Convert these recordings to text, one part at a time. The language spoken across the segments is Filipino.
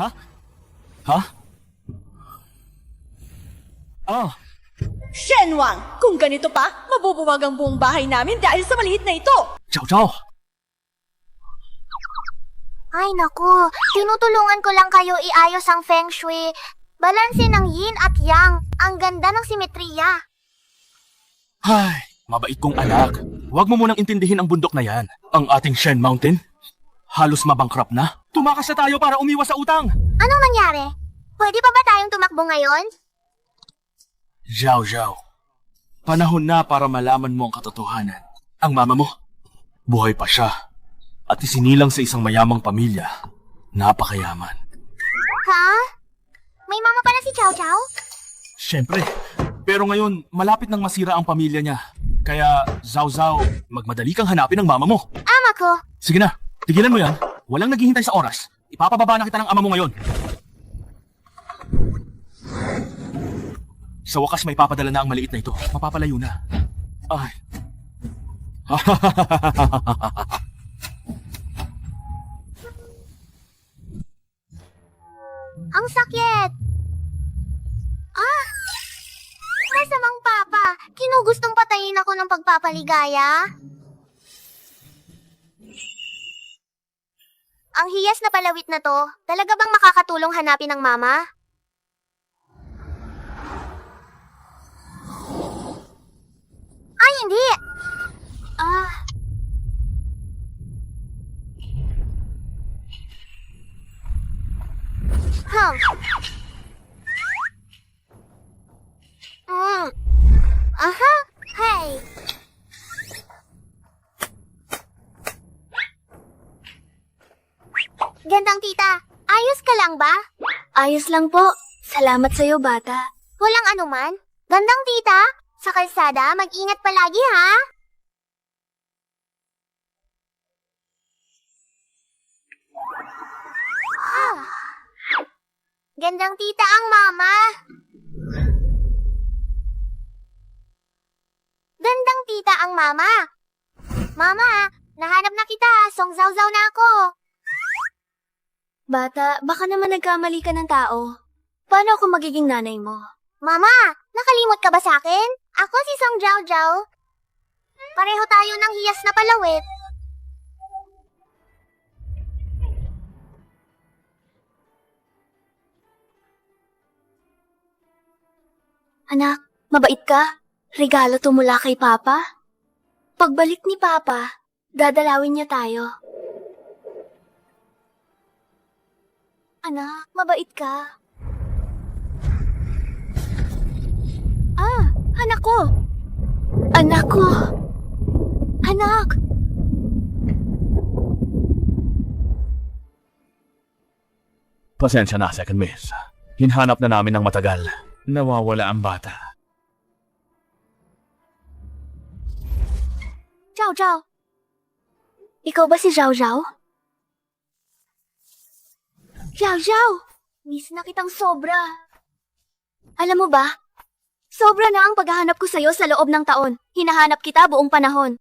Ha? Ha? Ah, Shenwang, kung ganito pa, mabubuwag ang buong bahay namin dahil sa maliit na ito. Chow Chow! Ay naku, tinutulungan ko lang kayo iayos ang feng shui. Balanse ng yin at yang. Ang ganda ng simetriya. Ay, mabait kong anak. Huwag mo munang intindihin ang bundok na yan. Ang ating Shen Mountain. Halos mabankrupt na. Tumakas na tayo para umiwas sa utang. Anong nangyari? Pwede pa ba tayong tumakbo ngayon? Zhao Zhao, panahon na para malaman mo ang katotohanan. Ang mama mo, buhay pa siya. At isinilang sa isang mayamang pamilya. Napakayaman. Ha? May mama pala si Chow Chow? Siyempre. Pero ngayon, malapit nang masira ang pamilya niya. Kaya, Zhao Zhao, magmadali kang hanapin ang mama mo. Ama ko. Sige na, tigilan mo yan. Walang naghihintay sa oras. Ipapababa na kita ng ama mo ngayon. Sa wakas may papadala na ang maliit na ito. Mapapalayo na. Ay. Ang sakit. Ah! Masamang papa. Kinugustong patayin ako ng pagpapaligaya. Ang hiyas na palawit na to, talaga bang makakatulong hanapin ng mama? Ay, hindi! Ah... Hmm. Aha! Hey! Gandang tita, ayos ka lang ba? Ayos lang po. Salamat sa'yo, bata. Walang anuman. Gandang tita, sa kalsada, mag-ingat palagi ha? Ah. Gandang tita ang mama. Gandang tita ang mama. Mama, nahanap na kita. Songzaw-zaw na ako. Bata, baka naman nagkamali ka ng tao. Paano ako magiging nanay mo? Mama, nakalimot ka ba sa akin? Ako si Song Jiao Jiao. Pareho tayo ng hiyas na palawit. Anak, mabait ka? Regalo to mula kay Papa? Pagbalik ni Papa, dadalawin niya tayo. Anak, mabait ka. Ah, anak ko! Anak ko! Anak! Pasensya na, Second Miss. Hinhanap na namin ng matagal. Nawawala ang bata. Zhao Zhao! Ikaw ba si Zhao Zhao? Zhao Zhao! Miss na kitang sobra. Alam mo ba? Sobra na ang paghahanap ko sa'yo sa loob ng taon. Hinahanap kita buong panahon.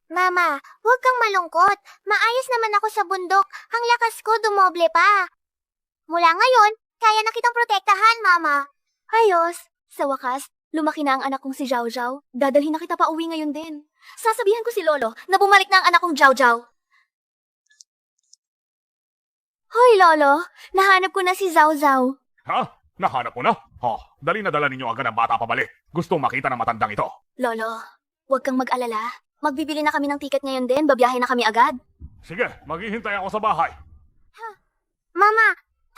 Mama, huwag kang malungkot. Maayos naman ako sa bundok. Ang lakas ko dumoble pa. Mula ngayon, kaya na kitang protektahan, Mama. Ayos! Sa wakas, lumaki na ang anak kong si Zhao Zhao. Dadalhin na kita pa uwi ngayon din. Sasabihan ko si Lolo na bumalik na ang anak kong Zhao Zhao. Hoy, Lolo! Nahanap ko na si Zhao Zhao. Ha? Nahanap mo na? Dali na dala ninyo agad ang bata pabalik. Gustong makita ng matandang ito. Lolo, huwag kang mag-alala. Magbibili na kami ng tiket ngayon din. Babiyahe na kami agad. Sige, maghihintay ako sa bahay. Mama,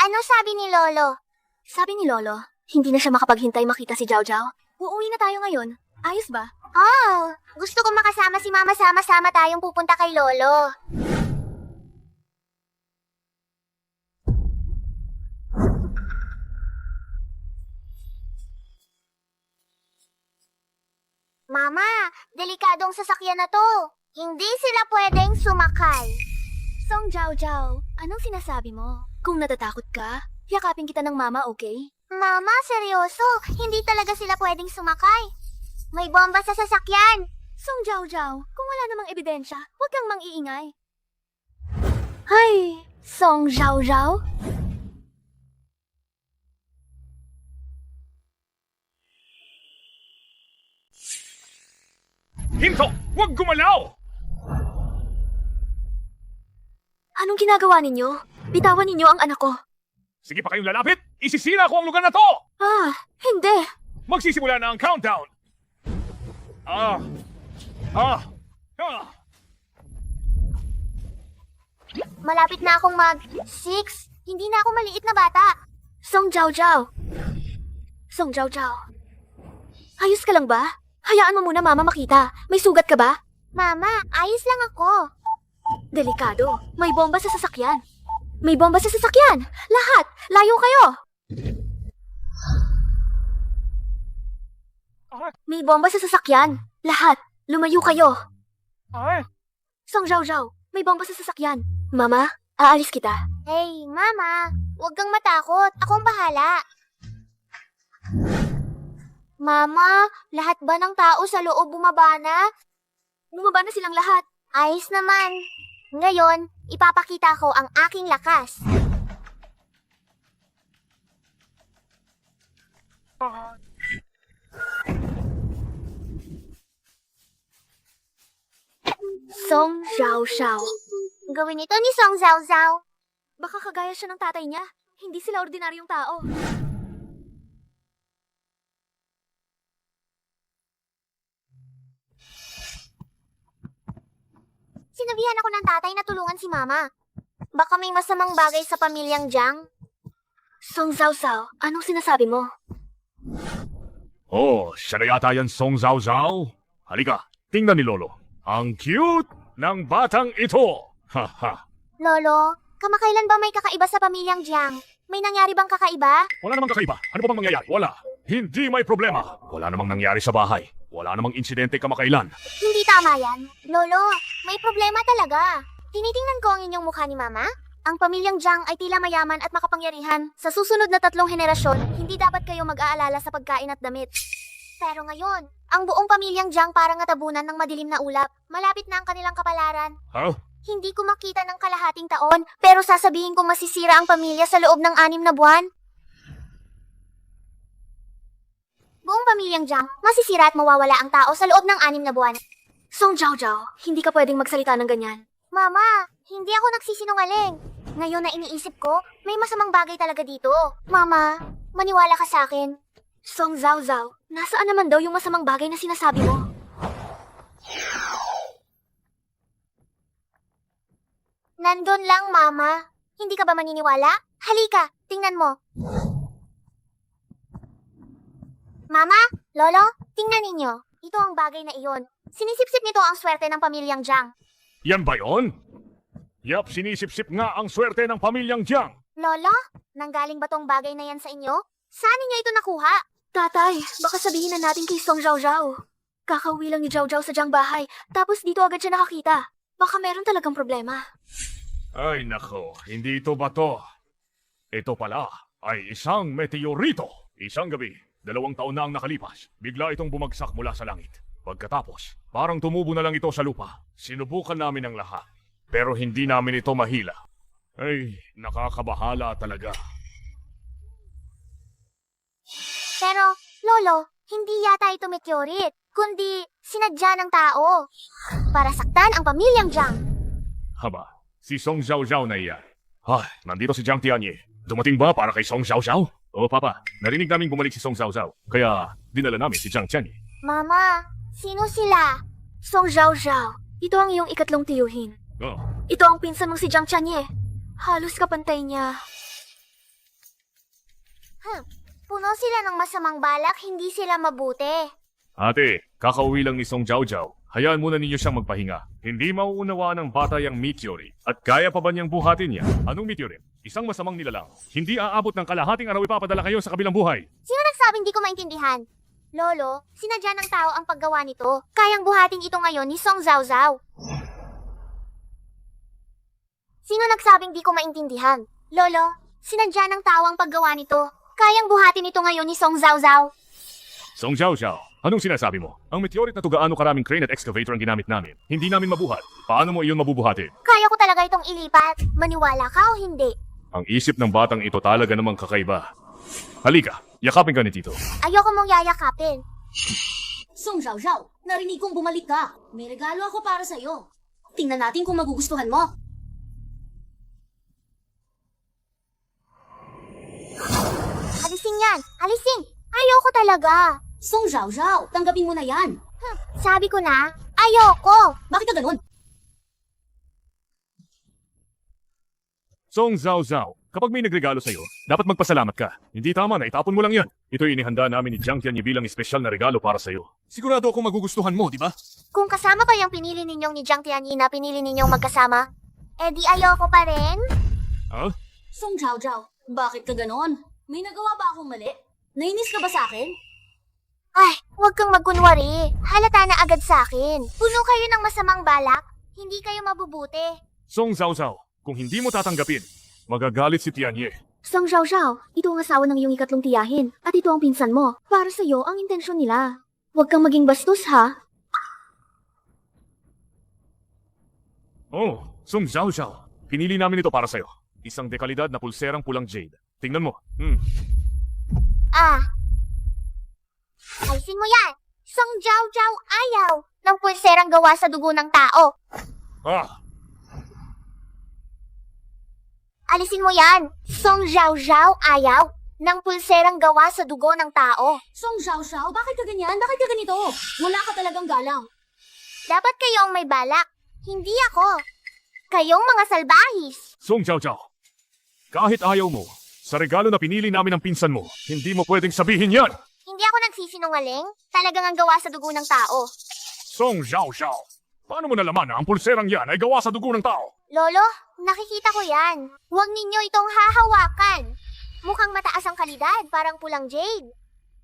ano sabi ni Lolo? Sabi ni Lolo, hindi na siya makapaghintay makita si Zhao Zhao. Uuwi na tayo ngayon. Ayos ba? Oh, gusto ko makasama si Mama, sama-sama tayong pupunta kay Lolo. Mama, delikadong sasakyan na to. Hindi sila pwedeng sumakay. Song Zhao Zhao, anong sinasabi mo? Kung natatakot ka, yakapin kita ng mama, okay? Mama, seryoso. Hindi talaga sila pwedeng sumakay. May bomba sa sasakyan. Song Zhao Zhao, kung wala namang ebidensya, huwag kang mang-iingay. Hay, Song Zhao Zhao? Hinto! Huwag gumalaw! Anong ginagawa ninyo? Bitawan ninyo ang anak ko. Sige pa kayong lalapit! Isisira ko ang lugar na to! Hindi. Magsisimula na ang countdown! Ah! Ah! Ah! Malapit na akong mag-6. Hindi na ako maliit na bata. Song Jiao Jiao. Song Jiao Jiao. Ayos ka lang ba? Hayaan mo muna mama makita. May sugat ka ba? Mama, ayos lang ako. Delikado. May bomba sa sasakyan. May bomba sa sasakyan. Lahat. Layo kayo. May bomba sa sasakyan. Lahat. Lumayo kayo. Song Jiao Jiao. May bomba sa sasakyan. Mama, aalis kita. Hey, Mama, huwag kang matakot. Akong bahala. Mama, lahat ba ng tao sa loob bumaba na? Bumaba na silang lahat. Ayos naman. Ngayon, ipapakita ko ang aking lakas. Song Jiao Jiao. Gawin ito ni Song Zhao Zhao. Baka kagaya siya ng tatay niya. Hindi sila ordinaryong tao. Sinabihan ako ng tatay na tulungan si Mama. Baka may masamang bagay sa pamilyang Jiang. Song Zhao Zhao, anong sinasabi mo? Oh, siya na yata yan, Song Zhao Zhao. Halika, tingnan ni Lolo. Ang cute ng batang ito. Haha. Lolo, kamakailan ba may kakaiba sa pamilyang Jiang? May nangyari bang kakaiba? Wala namang kakaiba. Ano pa bang mangyayari? Wala. Hindi may problema. Wala namang nangyari sa bahay. Wala namang insidente kamakailan. Hindi tama yan. Lolo, may problema talaga. Tinitingnan ko ang inyong mukha ni Mama. Ang pamilyang Jiang ay tila mayaman at makapangyarihan. Sa susunod na 3 henerasyon, hindi dapat kayo mag-aalala sa pagkain at damit. Pero ngayon, ang buong pamilyang Jiang parang natabunan ng madilim na ulap. Malapit na ang kanilang kapalaran. Ha? Hindi ko makita ng kalahating taon, pero sasabihin kong masisira ang pamilya sa loob ng 6 na buwan. Buong pamilyang Jiang, masisira at mawawala ang tao sa loob ng 6 na buwan. Song Jiao Jiao, hindi ka pwedeng magsalita ng ganyan. Mama, hindi ako nagsisinungaling. Ngayon na iniisip ko, may masamang bagay talaga dito. Mama, maniwala ka sa akin. Song Zhao Zhao, nasaan naman daw yung masamang bagay na sinasabi mo? Nandun lang, Mama. Hindi ka ba maniniwala? Halika, tingnan mo. Mama, Lolo, tingnan ninyo. Ito ang bagay na iyon. Sinisipsip nito ang swerte ng pamilyang Jiang. Yan ba yon? Yap, sinisip-sip nga ang swerte ng pamilyang Jiang. Lolo, nanggaling ba tong bagay na yan sa inyo? Saan ninyo ito nakuha? Tatay, baka sabihin na natin kay Song Jiao Jiao. Kakauwi lang ni Jiao Jiao sa Jiang bahay, tapos dito agad siya nakakita. Baka meron talagang problema. Ay nako, hindi ito bato. Ito pala ay isang meteorito. Isang gabi, 2 taon na ang nakalipas. Bigla itong bumagsak mula sa langit. Pagkatapos, parang tumubo na lang ito sa lupa. Sinubukan namin ang lahat, pero hindi namin ito mahila. Ay, nakakabahala talaga. Pero, Lolo, hindi yata ito meteorit, kundi sinadya ng tao. Para saktan ang pamilyang Jiang. Haba, si Song Zhao Zhao na iyan. Ay, nandito si Jiang Tianyi. Dumating ba para kay Song Zhao Zhao? Oo, Papa. Narinig namin bumalik si Song Zhao Zhao. Kaya, dinala namin si Jiang Tianyi. Mama, sino sila? Song Zhao Zhao, ito ang iyong ikatlong tiyuhin. Oh, Ito ang pinsan mong si Jiang Tianyi. Halos kapantay niya. Puno sila ng masamang balak, hindi sila mabuti. ate, kakauwi lang ni Song Zhao Zhao. Hayaan muna ninyo siyang magpahinga. Hindi mauunawaan ng bata yung meteorite. At kaya pa ba niyang buhatin niya? Anong meteorite? Isang masamang nilalang. Hindi aabot ng kalahating araw ipapadala kayo sa kabilang buhay. Sino nagsabing di ko maintindihan? Lolo, sinadya ng tao ang paggawa nito. Kayang buhatin ito ngayon ni Song Zhao Zhao. Sino nagsabing di ko maintindihan? Lolo, sinadya ng tao ang paggawa nito. Kayang buhatin ito ngayon ni Song Zhao Zhao. Song Zhao Zhao, anong sinasabi mo? Ang meteorite na to gaano karaming crane at excavator ang ginamit namin. Hindi namin mabuhat. Paano mo iyon mabubuhatin? Kaya ko talaga itong ilipat. Maniwala ka o hindi? Ang isip ng batang ito talaga namang kakaiba. Halika, yakapin ka ni Tito. Ayoko mong yayakapin. Song Xiao, narinig kong bumalik ka. May regalo ako para sa'yo. Tingnan natin kung magugustuhan mo. Alising yan! Alising! Ayoko talaga! Song Xiao, tanggapin mo na yan. Sabi ko na, ayoko! Bakit ka ganun? Song Zhao Zhao, kapag may nagregalo sa'yo, dapat magpasalamat ka. Hindi tama na itapon mo lang yan. Ito'y inihanda namin ni Jiang Tianyi bilang espesyal na regalo para sa'yo. Sigurado akong magugustuhan mo, di ba? Kung kasama ba yung pinili ninyong ni Jiang Tianyi na pinili ninyong magkasama, eh di ayoko pa rin. Ha? Song Xiao, bakit ka ganon? May nagawa ba akong mali? Nainis ka ba sa akin? Ay, huwag kang magkunwari. Halata na agad sa akin. Puno kayo ng masamang balak. Hindi kayo mabubuti. Song Zhao Zhao, kung hindi mo tatanggapin, magagalit si Tianyi. Song Xiao, ito ang asawa ng iyong ikatlong tiyahin. At ito ang pinsan mo. Para sa'yo ang intensyon nila. Huwag kang maging bastos, ha? Oh, Song Zhao Zhao, pinili namin ito para sa'yo. Isang dekalidad na pulserang pulang jade. Tingnan mo. Ah. Ayusin mo yan. Song Jiao ayaw ng pulserang gawa sa dugo ng tao. Ah, Alisin mo yan. Song Jiao ayaw ng pulserang gawa sa dugo ng tao. Song Xiao, bakit ka ganyan? Bakit ka ganito? Wala ka talagang galang. Dapat kayo ang may balak. Hindi ako. Kayong mga salbahis. Song Zhao Zhao, kahit ayaw mo, sa regalo na pinili namin ng pinsan mo, hindi mo pwedeng sabihin yan! Hindi ako nagsisinungaling. Talagang ang gawa sa dugo ng tao. Song Zhao Zhao, paano mo nalaman na ang pulserang yan ay gawa sa dugo ng tao? Lolo, nakikita ko yan. Huwag ninyo itong hahawakan. Mukhang mataas ang kalidad, parang pulang jade.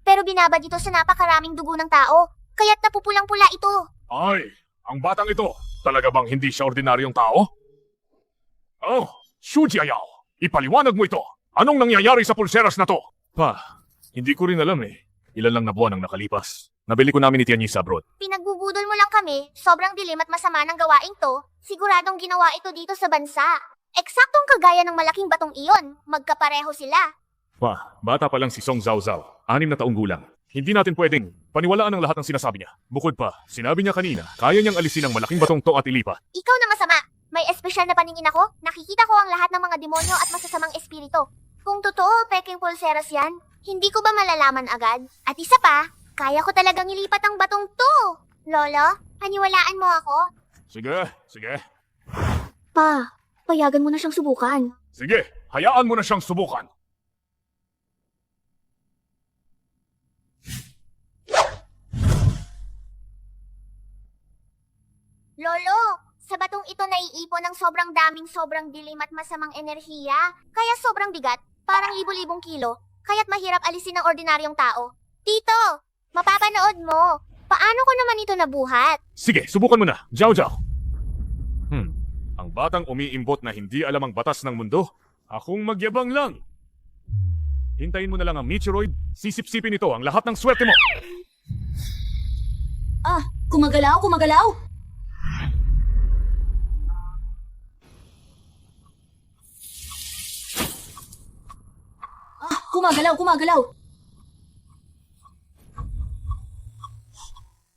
Pero binabad ito sa napakaraming dugo ng tao, kaya't napupulang-pula ito. Ay, ang batang ito, talaga bang hindi siya ordinaryong tao? Oh, Shu Jiayao, ipaliwanag mo ito. Anong nangyayari sa pulseras na to? Pa, hindi ko rin alam eh. Ilan lang na buwan ang nakalipas. Nabili ko namin ni Tianyi sa abroad. Pinagbubudol mo lang kami, sobrang dilim at masama ng gawaing to, siguradong ginawa ito dito sa bansa. Eksaktong kagaya ng malaking batong iyon, magkapareho sila. Pa, bata pa lang si Song Zhao Zhao, 6 na taong gulang. Hindi natin pwedeng paniwalaan ang lahat ng sinasabi niya. Bukod pa, sinabi niya kanina, kaya niyang alisin ang malaking batong to at ilipat. Ikaw na masama. May espesyal na paningin ako, nakikita ko ang lahat ng mga demonyo at masasamang espiritu. Kung totoo, peking pulseras yan, hindi ko ba malalaman agad? At isa pa, kaya ko talagang ilipat ang batong to. Lolo, paniwalaan mo ako? Sige, sige. Pa, payagan mo na siyang subukan. Sige, hayaan mo na siyang subukan. Lolo, sa batong ito naiipon ng sobrang dilim at masamang enerhiya. Kaya sobrang bigat, parang libo-libong kilo. Kaya't mahirap alisin ng ordinaryong tao. Tito, mapapanood mo. Paano ko naman ito nabuhat? Sige, subukan mo na. Zhao Zhao. Ang batang umiimbot na hindi alam ang batas ng mundo, akong magyabang lang. Hintayin mo na lang ang meteoroid, sisip-sipin ito ang lahat ng swerte mo. Ah, kumagalaw. Kumagalaw.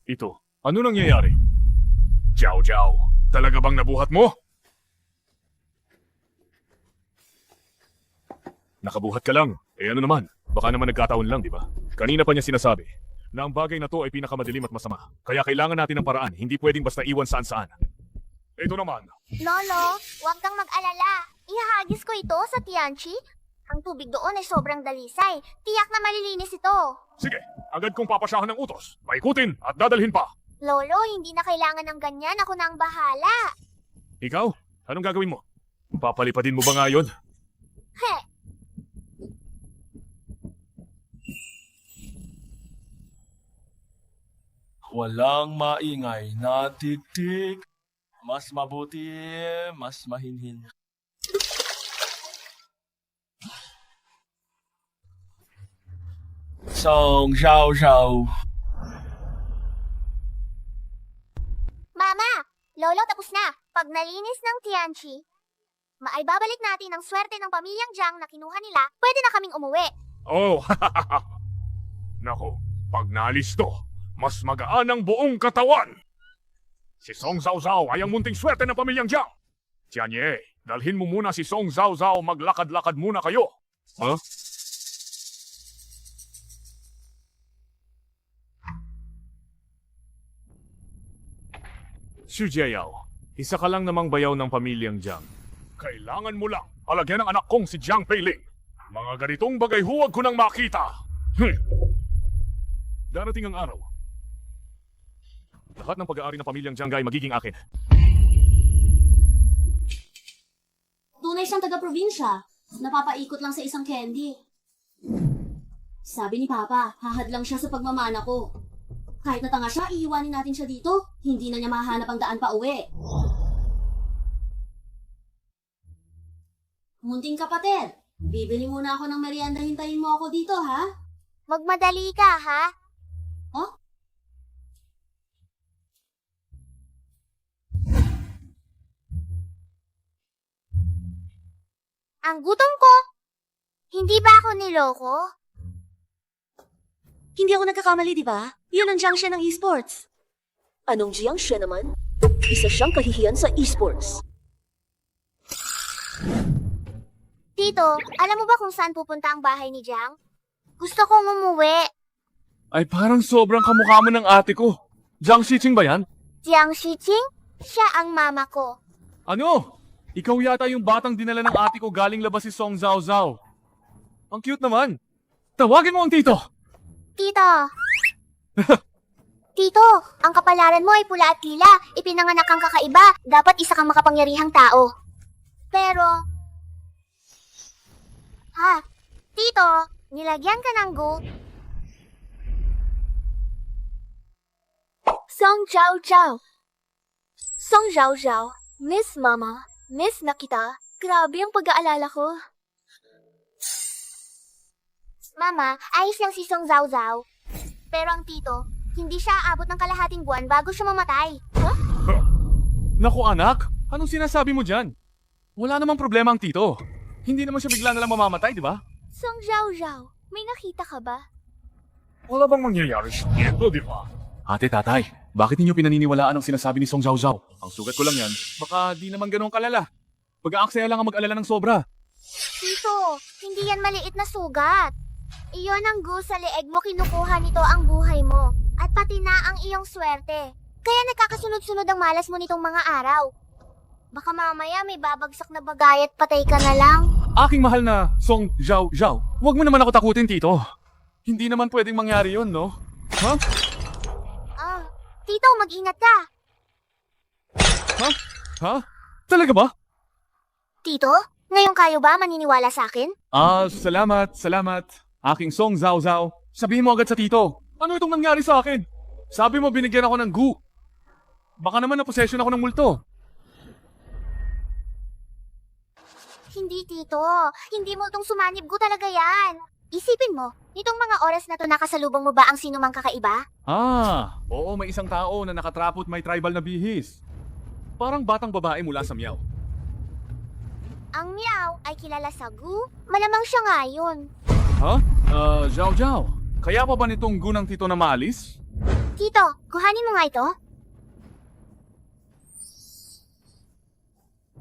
Ito, ano nangyayari? Zhao Zhao, talaga bang nabuhat mo? Nakabuhat ka lang. Eh ano naman, baka naman nagkataon lang, di ba? Kanina pa niya sinasabi na ang bagay na to ay pinakamadilim at masama. Kaya kailangan natin ng paraan, hindi pwedeng basta iwan saan-saan. Ito naman. Lolo, huwag kang mag-alala. Ihahagis ko ito sa Tianchi. Ang tubig doon ay sobrang dalisay. Tiyak na malilinis ito. Sige, agad kong papasyahan ng utos. Paikutin at dadalhin pa. Lolo, hindi na kailangan ng ganyan. Ako na ang bahala. Ikaw? Anong gagawin mo? Papalipadin mo ba nga yun? He, Walang maingay na tik-tik. Mas mabuti, mas mahinhin. Song Xiao. Mama, Lolo tapos na. Pag nalinis ng Tianchi, maibabalik natin ang swerte ng pamilyang Jiang na kinuha nila, pwede na kaming umuwi. Oh, nako, pag naalis to, mas magaan ang buong katawan. Si Song Zhao Zhao ay ang munting swerte ng pamilyang Jiang. Tianye, dalhin mo muna si Song Zhao Zhao, maglakad-lakad muna kayo. Huh? Xu Jiayao, isa ka lang namang bayaw ng pamilyang Jiang. Kailangan mo lang halagyan ng anak kong si Jiang Peiling. Mga ganitong bagay huwag ko nang makita. Darating ang araw. Lahat ng pag-aari ng pamilyang Jiang ay magiging akin. Tunay siyang taga-probinsya. Napapaikot lang sa isang candy. Sabi ni Papa, hahadlang siya sa pagmamana ko. Kahit natanga siya, iiwanin natin siya dito. Hindi na niya mahanap ang daan pa uwi. Munting kapatid, bibili muna ako ng merienda. Hintayin mo ako dito, ha? Magmadali ka, ha? Huh? Ang gutom ko. Hindi ba ako niloko? Hindi ako nagkakamali, di ba? Yun ang Jiang Shen ng esports. Anong Jiang Shen naman? Isa siyang kahihiyan sa esports. Tito, alam mo ba kung saan pupunta ang bahay ni Jiang? Gusto kong umuwi. Ay parang sobrang kamukha mo ng ate ko. Jiang Shiqing ba yan? Jiang Shiqing? Siya ang mama ko. Ano? Ikaw yata yung batang dinala ng ate ko galing labas si Song Zhao Zhao. Ang cute naman. Tawagin mo ang tito. Tito! Tito, ang kapalaran mo ay pula at tila. Ipinanganak kang kakaiba. Dapat isa kang makapangyarihang tao. Pero... Ha? Tito, nilagyan ka ng gu. Song Zhao Zhao. Song Zhao Zhao. Miss Mama. Miss na kita. Grabe ang pag-aalala ko. Mama, ayos lang si Song Zhao Zhao. Pero ang tito, hindi siya aabot ng kalahating buwan bago siya mamatay. Naku anak, anong sinasabi mo dyan? Wala namang problema ang tito. Hindi naman siya bigla na lang mamamatay, di ba? Song Zhao Zhao, may nakita ka ba? Wala bang mangyayari sa ito, di ba? Ate, tatay, bakit ninyo pinaniniwalaan ang sinasabi ni Song Zhao Zhao? Ang sugat ko lang yan, baka di naman ganun kalala. Pag-aaksaya lang ang mag-alala ng sobra. Tito, hindi yan maliit na sugat. Iyon ang gu sa leeg mo, kinukuha nito ang buhay mo. At pati na ang iyong swerte. Kaya nagkakasunod-sunod ang malas mo nitong mga araw. Baka mamaya may babagsak na bagay at patay ka na lang. Aking mahal na Song Zhao Zhao, huwag mo naman ako takutin, tito. Hindi naman pwedeng mangyari yun, no? Ha? Tito, mag-ingat ka. Ha? Ha? Talaga ba? Tito, ngayon kayo ba maniniwala sa akin? Salamat. Aking Song Zhao Zhao, sabihin mo agad sa tito. Ano itong nangyari sa akin? Sabi mo binigyan ako ng gu. Baka naman na-possession ako ng multo. Hindi, Tito. Hindi mo itong sumanib gu talaga yan. Isipin mo, nitong mga oras na to nakasalubong mo ba ang sinumang kakaiba? Oo, may isang tao na nakatrapo at may tribal na bihis. Parang batang babae mula sa Miao. Ang Miao ay kilala sa gu. Malamang siya nga yun. Ha? Zhao Zhao, kaya pa ba nitong gu ng tito na maalis? Tito, kuhanin mo nga ito.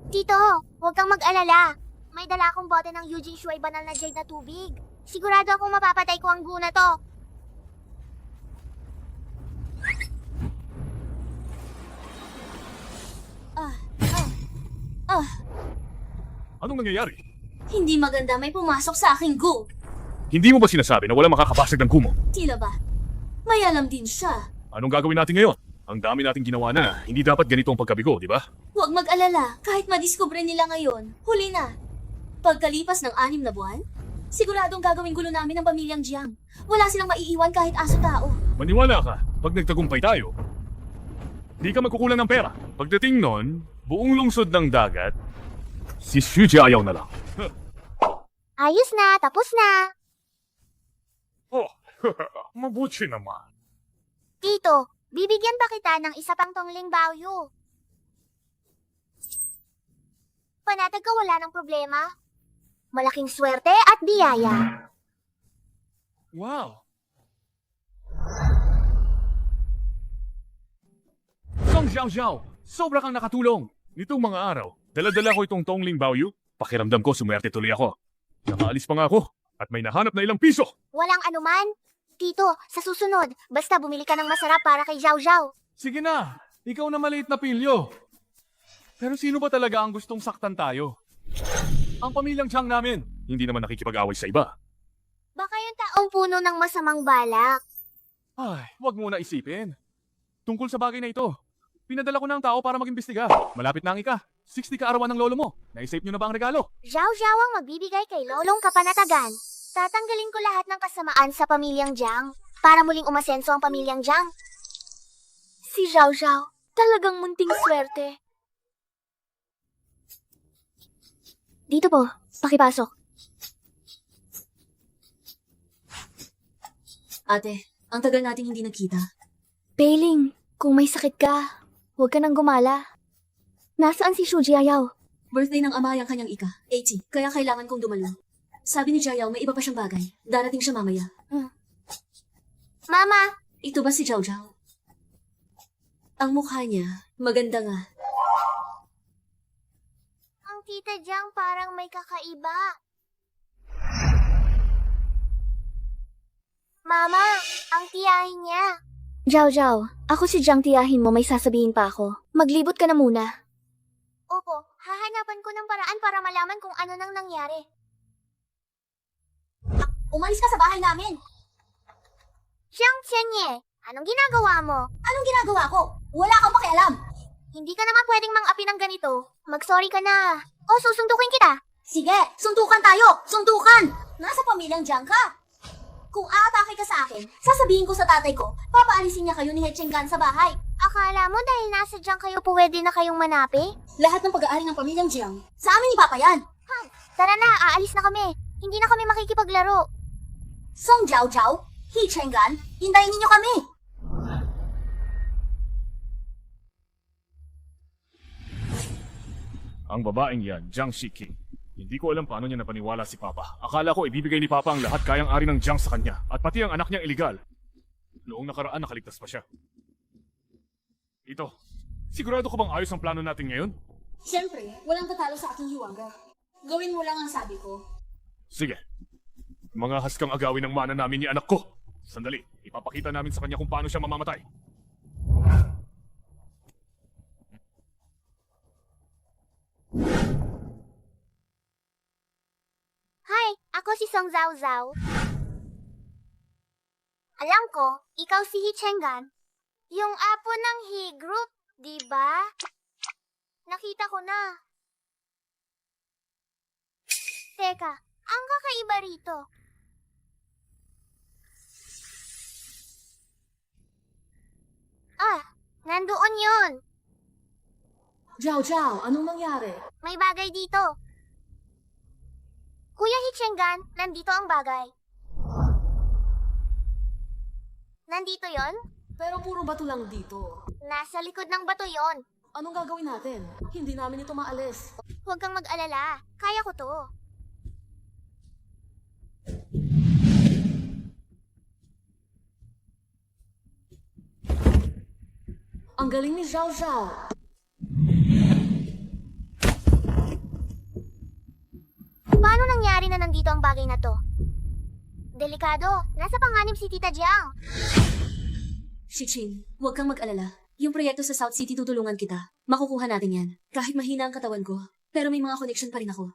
Tito, huwag kang mag-alala. May dala akong bote ng Eugene Shui banal na jade na tubig. Sigurado akong mapapatay ko ang gu na to. Anong nangyayari? Hindi maganda, may pumasok sa aking gu. Hindi mo ba sinasabi na walang makakabasag ng kumo? Tila ba? May alam din siya. Anong gagawin natin ngayon? Ang dami nating ginawa na. Hindi dapat ganito ang pagkabigo, di ba? Huwag mag-alala, kahit madiskubre nila ngayon, huli na. Pagkalipas ng 6 na buwan, siguradong gagawin gulo namin ng pamilyang Jiang. Wala silang maiiwan kahit aso-tao. Maniwala ka, pag nagtagumpay tayo, di ka magkukulang ng pera. Pagdating nun, buong lungsod ng dagat, si Xu Jiayao na lang. Ayos na, tapos na. Oh, mabuti naman. Tito, bibigyan pa kita ng isa pang tongling baoyu. Panatag ka wala ng problema. Malaking swerte at biyaya. Wow! Wang Xiao, sobra kang nakatulong. Nitong mga araw, dala-dala ko itong Tongling Baoyu. Pakiramdam ko, sumerte tuloy ako. Nakaalis pa nga ako at may nahanap na ilang piso. Walang anuman. Tito, sa susunod, basta bumili ka ng masarap para kay Zhao Zhao. Sige na, ikaw na maliit na pilyo. Pero sino ba talaga ang gustong saktan tayo? Ang pamilyang Chang namin. Hindi naman nakikipag-away sa iba. Baka yung taong puno ng masamang balak. Ay, wag mo na isipin. Tungkol sa bagay na ito, pinadala ko ng tao para mag-imbestiga. Malapit na ang 60 kaarawan ng lolo mo. Naisave nyo na ba ang regalo? Zhao Zhao ang magbibigay kay Lolong Kapanatagan. Tatanggalin ko lahat ng kasamaan sa pamilyang Jiang para muling umasenso ang pamilyang Jiang. Si Zhao Zhao, talagang munting swerte. Dito po, pakipasok. Ate, ang tagal nating hindi nagkita. Peiling, kung may sakit ka, huwag ka nang gumala. Nasaan si Shu Jiayao? Birthday ng ama ang kanyang ika, 80, kaya kailangan kong dumalo. Sabi ni Jiayao may iba pa siyang bagay. Darating siya mamaya. Mama! Ito ba si Zhao Zhao? Ang mukha niya, maganda nga. Ang tita Jiang parang may kakaiba. Mama, ang tiyahin niya. Zhao Zhao, ako si Jiang tiyahin mo, may sasabihin pa ako. Maglibot ka na muna. Opo, hahanapan ko ng paraan para malaman kung ano nang nangyari. Umalis ka sa bahay namin! Jiang Tianye, anong ginagawa mo? Anong ginagawa ko? Wala kang pakialam! Hindi ka naman pwedeng mang-api ng ganito. Mag-sorry ka na. O, susundukin kita. Sige, suntukan tayo! Suntukan! Nasa pamilyang Jiang ka! Kung aatake ka sa akin, sasabihin ko sa tatay ko, papaalisin niya kayo ni He Chenggan sa bahay. Akala mo dahil nasa Jiang kayo pwede na kayong manapi? Lahat ng pag-aari ng pamilyang Jiang, sa amin ni Papa yan. Tara na, aalis na kami. Hindi na kami makikipaglaro. Song Jiao Jiao, He Chenggan, hintayin ninyo kami. Ang babaeng yan, Jiang Shiqing. Hindi ko alam paano niya napaniwala si Papa. Akala ko ibibigay ni Papa ang lahat kayang ari ng Jiang sa kanya. At pati ang anak niyang iligal. Noong nakaraan nakaligtas pa siya. Ito, sigurado ko bang ayos ang plano natin ngayon? Siyempre, walang tatalo sa aking hiwaga. Gawin mo lang ang sabi ko. Sige. Mga haskang agawin ng mana namin ni anak ko. Sandali, ipapakita namin sa kanya kung paano siya mamamatay. Hi, ako si Song Zhao Zhao. Alam ko, ikaw si He Chenggan. Yung apo ng He Group, di ba? Nakita ko na. Teka, ang kakaiba rito. Ah, nandoon yun. Jiao Jiao, anong nangyari? May bagay dito. Kuya He Chenggan, nandito ang bagay. Nandito yon? Pero puro bato lang dito. Nasa likod ng bato yon. Anong gagawin natin? Hindi namin ito maalis. Huwag kang mag-alala. Kaya ko to. Ang galing ni Zhao Zhao. Paano nangyari na nandito ang bagay na to? Delikado. Nasa panganib si Tita Jiang. Shiqing, huwag kang mag-alala. Yung proyekto sa South City tutulungan kita. Makukuha natin yan. Kahit mahina ang katawan ko. Pero may mga connection pa rin ako.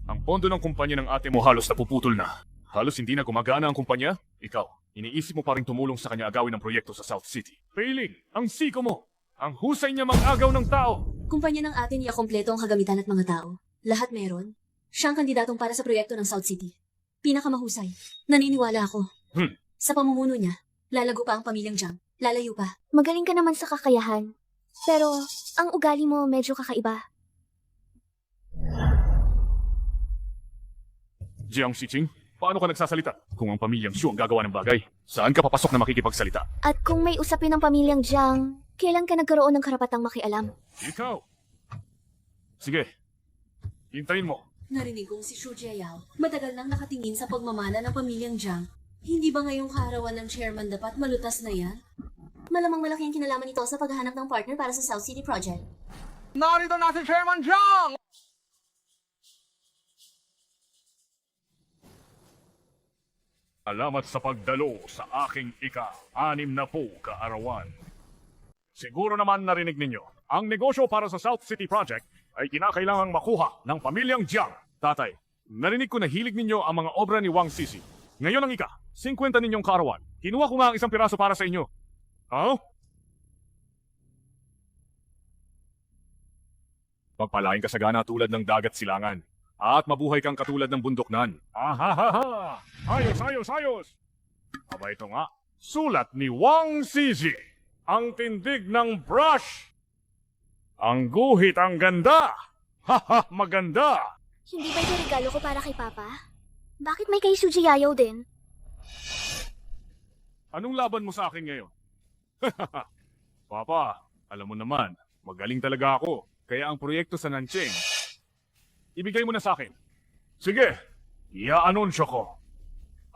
Ang pondo ng kumpanya ng ate mo halos napuputol na. Halos hindi na gumagana ang kumpanya. Ikaw, iniisip mo pa rin tumulong sa kanya agawin ang proyekto sa South City. Peiling, ang siko mo! Ang husay niya mag-agaw ng tao! Kumpanya ng atin niya kompleto ang kagamitan at mga tao. Lahat meron. Siya ang kandidatong para sa proyekto ng South City. Pinakamahusay. Naniniwala ako. Sa pamumuno niya, lalago pa ang pamilyang Jiang. Lalayo pa. Magaling ka naman sa kakayahan. Pero, ang ugali mo medyo kakaiba. Jiang Shiqing, paano ka nagsasalita? Kung ang pamilyang Xu ang gagawa ng bagay, saan ka papasok na makikipagsalita? At kung may usapin ng pamilyang Jiang, kailan ka nagkaroon ng karapatang makialam? Ikaw! Sige, hintayin mo. Narinig kong si Shu Jiayao matagal nang nakatingin sa pagmamana ng pamilyang Jiang. Hindi ba ngayong kaarawan ng chairman dapat malutas na yan? Malamang malaki ang kinalaman nito sa paghahanap ng partner para sa South City Project. Narito na si Chairman Jiang! Salamat sa pagdalo sa aking ika-60 kaarawan. Siguro naman narinig ninyo, ang negosyo para sa South City Project ay kinakailangang makuha ng pamilyang Jiang. Tatay, narinig ko na hilig ninyo ang mga obra ni Wang Sisi. Ngayon ang ika-50 ninyong kaarawan. Kinuha ko nga ang isang piraso para sa inyo. Oh? Pagpalain ka sagana tulad ng dagat silangan. At mabuhay kang katulad ng bundoknan. Ahahaha! Ayos, ayos, ayos! Aba ito nga, sulat ni Wang Sisi. Ang tindig ng brush. Ang guhit ang ganda. Haha, maganda! Hindi ba ito regalo ko para kay Papa? Bakit may kay Suji Yayo din? Anong laban mo sa akin ngayon? Papa, alam mo naman, magaling talaga ako. Kaya ang proyekto sa Nanching, ibigay mo na sa akin. Sige, i-anunsyo ko.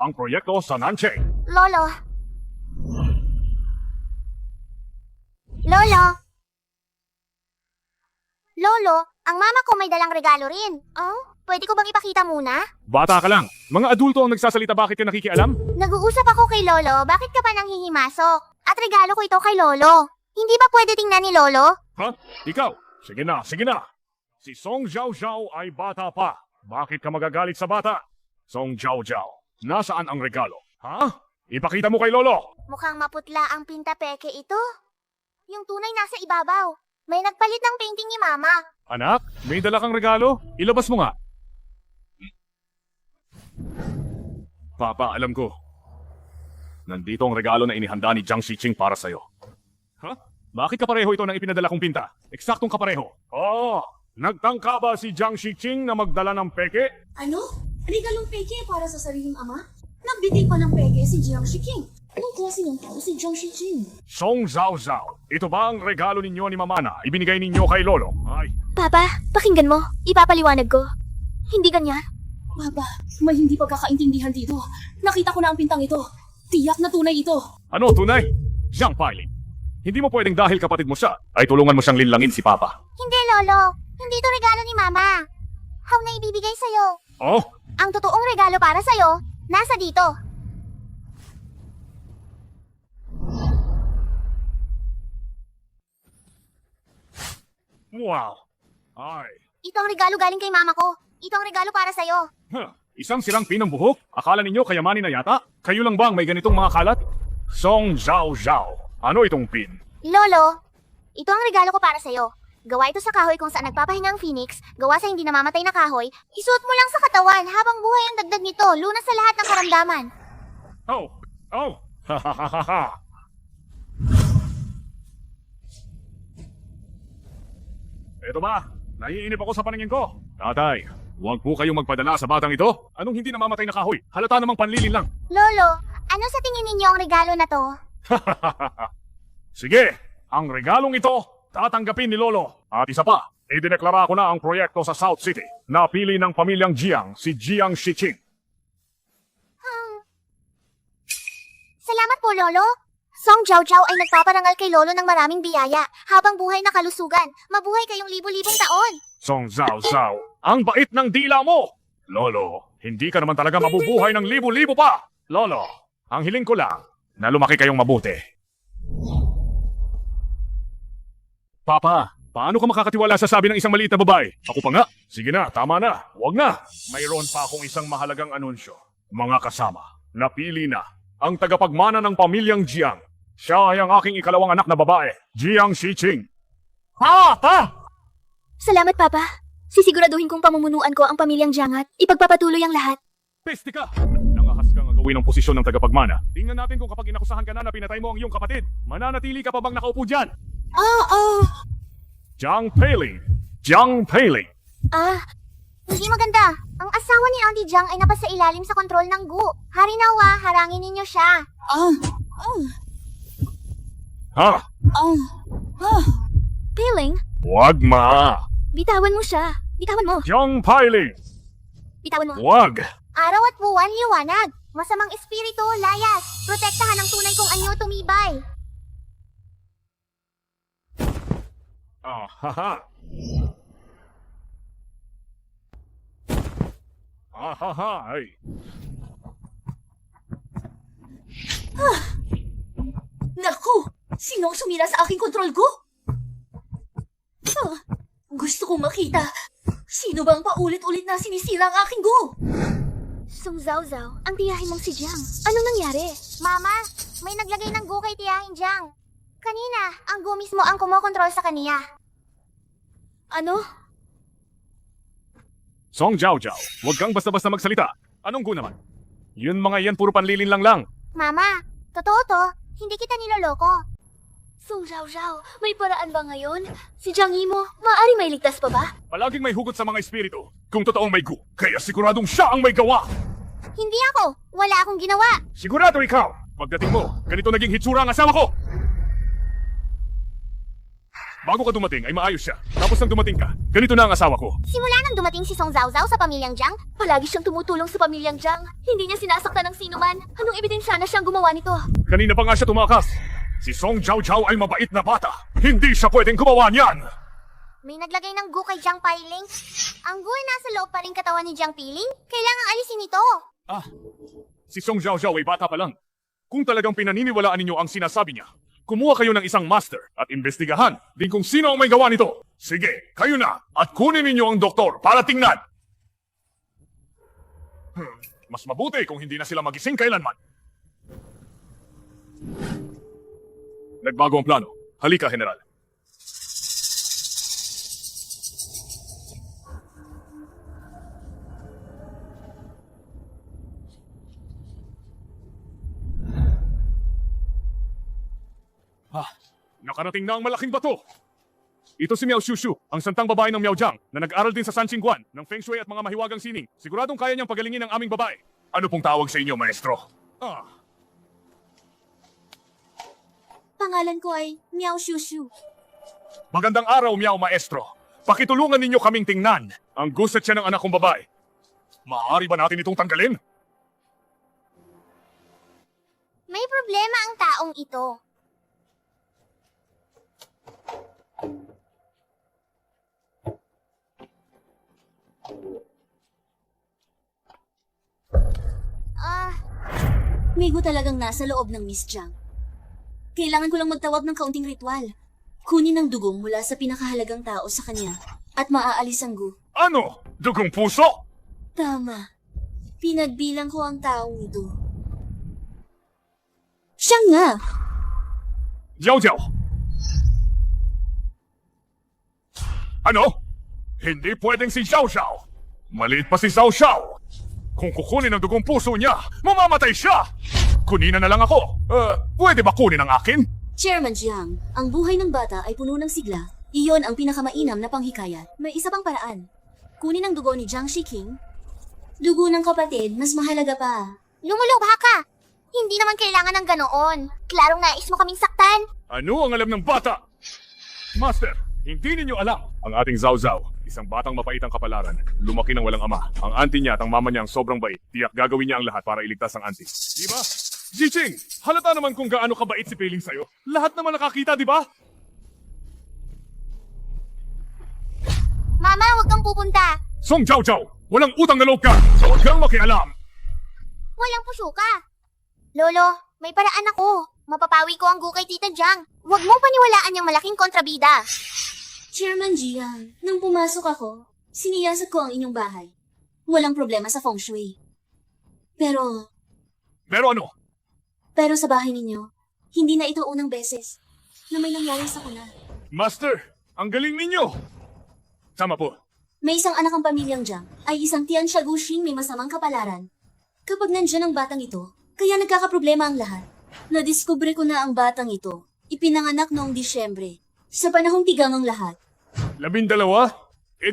Ang proyekto sa Nanching. Lolo! Lolo! Lolo, ang mama ko may dalang regalo rin. Oh, pwede ko bang ipakita muna? Bata ka lang. Mga adulto ang nagsasalita, bakit ka nakikialam? Nag-uusap ako kay Lolo, bakit ka pa nang hihimasok? At regalo ko ito kay Lolo. Hindi ba pwede tingnan ni Lolo? Ha? Ikaw? Sige na, sige na. Si Song Zhao Zhao ay bata pa. Bakit ka magagalit sa bata? Song Zhao Zhao, nasaan ang regalo? Ha? Ipakita mo kay Lolo. Mukhang maputla ang pinta-peke ito. Yung tunay nasa ibabaw. May nagpalit ng painting ni Mama. Anak, may dala kang regalo? Ilabas mo nga. Papa, alam ko. Nandito ang regalo na inihanda ni Jiang Shiqing para sa'yo. Ha? Bakit kapareho ito ng ipinadala kong pinta? Eksaktong kapareho. Oh, nagtangka ba si Jiang Shiqing na magdala ng peke? Ano? Regalong peke para sa sariling ama? Nagbiting pa ng peke si Jiang Shiqing. Anong klase ng tao si Jiang Shiqing? Song Zhao Zhao, ito ba ang regalo ninyo ni Mama na ibinigay ninyo kay Lolo? Ay, Papa, pakinggan mo. Ipapaliwanag ko. Hindi ganyan. Papa, may hindi pagkakaintindihan dito. Nakita ko na ang pintang ito. Tiyak na tunay ito. ano tunay? Jiang Pailing. Hindi mo pwedeng dahil kapatid mo siya, ay tulungan mo siyang linlangin si Papa. Hindi, Lolo. Hindi ito regalo ni Mama. How na ibibigay sa'yo? Oh, Ang totoong regalo para sa'yo, nasa dito. wow. Ay, Ito ang regalo galing kay Mama ko. Ito ang regalo para sa'yo. isang sirang pinang buhok? Akala ninyo kayamanin na yata? Kayo lang ba ang may ganitong mga kalat? Song Zhao Zhao, ano itong pin? Lolo, ito ang regalo ko para sa'yo. Gawa ito sa kahoy kung saan nagpapahinga ang phoenix, gawa sa hindi namamatay na kahoy, isuot mo lang sa katawan habang buhay ang dagdag nito, lunas sa lahat ng karamdaman. Oh, oh, ha ha ha ha ha. Eto ba? Naiinip ako sa paningin ko. Tatay, huwag po kayong magpadala sa batang ito. Anong hindi namamatay na kahoy? Halata namang panlilin lang. Lolo, ano sa tingin ninyo ang regalo na to? Sige, ang regalong ito, tatanggapin ni Lolo. At isa pa, idineklara ko na ang proyekto sa South City. Napili ng pamilyang Jiang, si Jiang Shiqing. Salamat po, Lolo. Song Jiao Jiao ay nagpaparangal kay Lolo ng maraming biyaya, habang buhay na kalusugan. Mabuhay kayong libo-libong taon. Song Zhao Zhao, ang bait ng dila mo! Lolo, hindi ka naman talaga mabubuhay ng libo-libo pa! Lolo, ang hiling ko lang na lumaki kayong mabuti. Papa, paano ka makakatiwala sa sabi ng isang maliit na babae? Ako pa nga. Sige na, tama na. Huwag na. Mayroon pa akong isang mahalagang anunsyo. Mga kasama, napili na ang tagapagmana ng pamilyang Jiang. Siya ay ang aking ikalawang anak na babae, Jiang Shiqing. Papa! Salamat, Papa. Sisiguraduhin kong pamumunuan ko ang pamilyang Jiang at ipagpapatuloy ang lahat. Peste ka! Nangahas kang gawin ang posisyon ng tagapagmana. Tingnan natin kung kapag inakusahan ka na pinatay mo ang iyong kapatid, mananatili ka pa bang nakaupo dyan? Jiang Peiling! Jiang Peiling! Hindi maganda. Ang asawa ni Auntie Jiang ay napasa ilalim sa kontrol ng Gu. Harinawa, harangin ninyo siya. Ha? Piling, Wag ma! bitawan mo siya. Bitawan mo. Jiang Peiling! Bitawan mo. Wag! Araw at buwan, liwanag. Masamang espiritu, layas. Protektahan ang tunay kong anyo tumibay. Ah, haha. Ah, haha, ay. Naku! Sino ang sumira sa aking kontrol ko? Gusto kong makita. Sino bang paulit-ulit na sinisira ang aking go? Sung Zhao Zhao, ang tiyahin mong si Jiang. Anong nangyari? Mama, may naglagay ng go kay tiyahin Jiang. Kanina, ang go mismo ang kumokontrol sa kaniya. Ano? Song Jiao Jiao, huwag kang basta-basta magsalita. Anong go naman? Yun mga yan puro panlilin lang. Mama, totoo to. Hindi kita niloloko. Sung Zhao Zhao, may paraan ba ngayon? Si Jiang Yimo, maaari may ligtas pa ba? Palaging may hugot sa mga espiritu. Kung totoong may gu, kaya siguradong siya ang may gawa. Hindi ako. Wala akong ginawa. Sigurado ikaw. Pagdating mo, ganito naging hitsura ang asawa ko. Bago ka dumating ay maayos siya. Tapos nang dumating ka, ganito na ang asawa ko. Simula nang dumating si Song Zhao Zhao sa pamilyang Jiang, Palagi siyang tumutulong sa pamilyang Jiang. Hindi niya sinasaktan ng sino man. Anong ebidensya na siyang gumawa nito? Kanina pa nga siya tumakas. Si Song Jiao Jiao ay mabait na bata. Hindi siya pwedeng gumawa niyan. may naglagay ng gu kay Jiang Pailing. Ang gu ay nasa loob pa rin katawan ni Jiang Piling. Kailangang alisin ito. Ah, si Song Jiao Jiao ay bata pa lang. Kung talagang pinaniniwalaan ninyo ang sinasabi niya, kumuha kayo ng isang master at imbestigahan din kung sino ang may gawa nito. Sige, kayo na at kunin ninyo ang doktor para tingnan. Mas mabuti kung hindi na sila magising kailanman. Nagbago ang plano. Halika, General. Nakarating na ang malaking bato. Ito si Miao Shushu, ang santang babae ng Miao Jiang na nag-aral din sa Sanqingguan ng Feng Shui at mga mahiwagang sining. Siguradong kaya niyang pagalingin ang aming babae. Ano pong tawag sa inyo, maestro? Pangalan ko ay Miao Shushu. Magandang araw, Miao Maestro. Pakitulungan ninyo kaming tingnan ang guset siya ng anak kong babae. Maaari ba natin itong tanggalin? May problema ang taong ito. May gu talagang nasa loob ng Miss Jiang. Kailangan ko lang magtawag ng kaunting ritual. Kunin ang dugong mula sa pinakahalagang tao sa kanya at maaalis ang gu. Ano? Dugong puso? Tama. Pinagbilang ko ang taong ito. Siya nga! Jiao Jiao! Ano? Hindi pwedeng si Xiao Xiao. Maliit pa si Xiao Xiao. Kung kukunin ang dugong puso niya, mamamatay siya! Kunin na lang ako. Pwede ba kunin ang akin? Chairman Jiang, ang buhay ng bata ay puno ng sigla. Iyon ang pinakamainam na panghikayat. May isa pang paraan. Kunin ang dugo ni Jiang Shiking. Dugo ng kapatid, mas mahalaga pa. Lumulubha ka! Hindi naman kailangan ng ganoon. Klarong nais mo kaming saktan. Ano ang alam ng bata? Master, hindi ninyo alam. Ang ating Zhao Zhao, isang batang mapait ang kapalaran. Lumaki ng walang ama. Ang auntie niya at ang mama niya ang sobrang bait. Tiyak gagawin niya ang lahat para iligtas ang auntie. Di ba? Jiching, halata naman kung gaano kabait si Piling sa'yo. Lahat naman nakakita, di ba? Mama, huwag kang pupunta. Song Jiao Jiao, walang utang na loob ka. Huwag kang makialam. Walang puso ka. Lolo, may paraan ako. Mapapawi ko ang gu kay Tita Jiang. Huwag mo paniwalaan yung malaking kontrabida. Chairman Jiang, nung pumasok ako, siniyasat ko ang inyong bahay. Walang problema sa feng shui. Pero Pero ano? sa bahay ninyo, hindi na ito unang beses na may nangyari sa kuna. Master, ang galing ninyo. Tama po. May isang anak ang pamilyang Jiang ay isang Tian Shaguxing may masamang kapalaran. Kapag nandyan ang batang ito, kaya nagkakaproblema ang lahat. Nadiskubre ko na ang batang ito. Ipinanganak noong Disyembre, sa panahong tigang ang lahat. 12?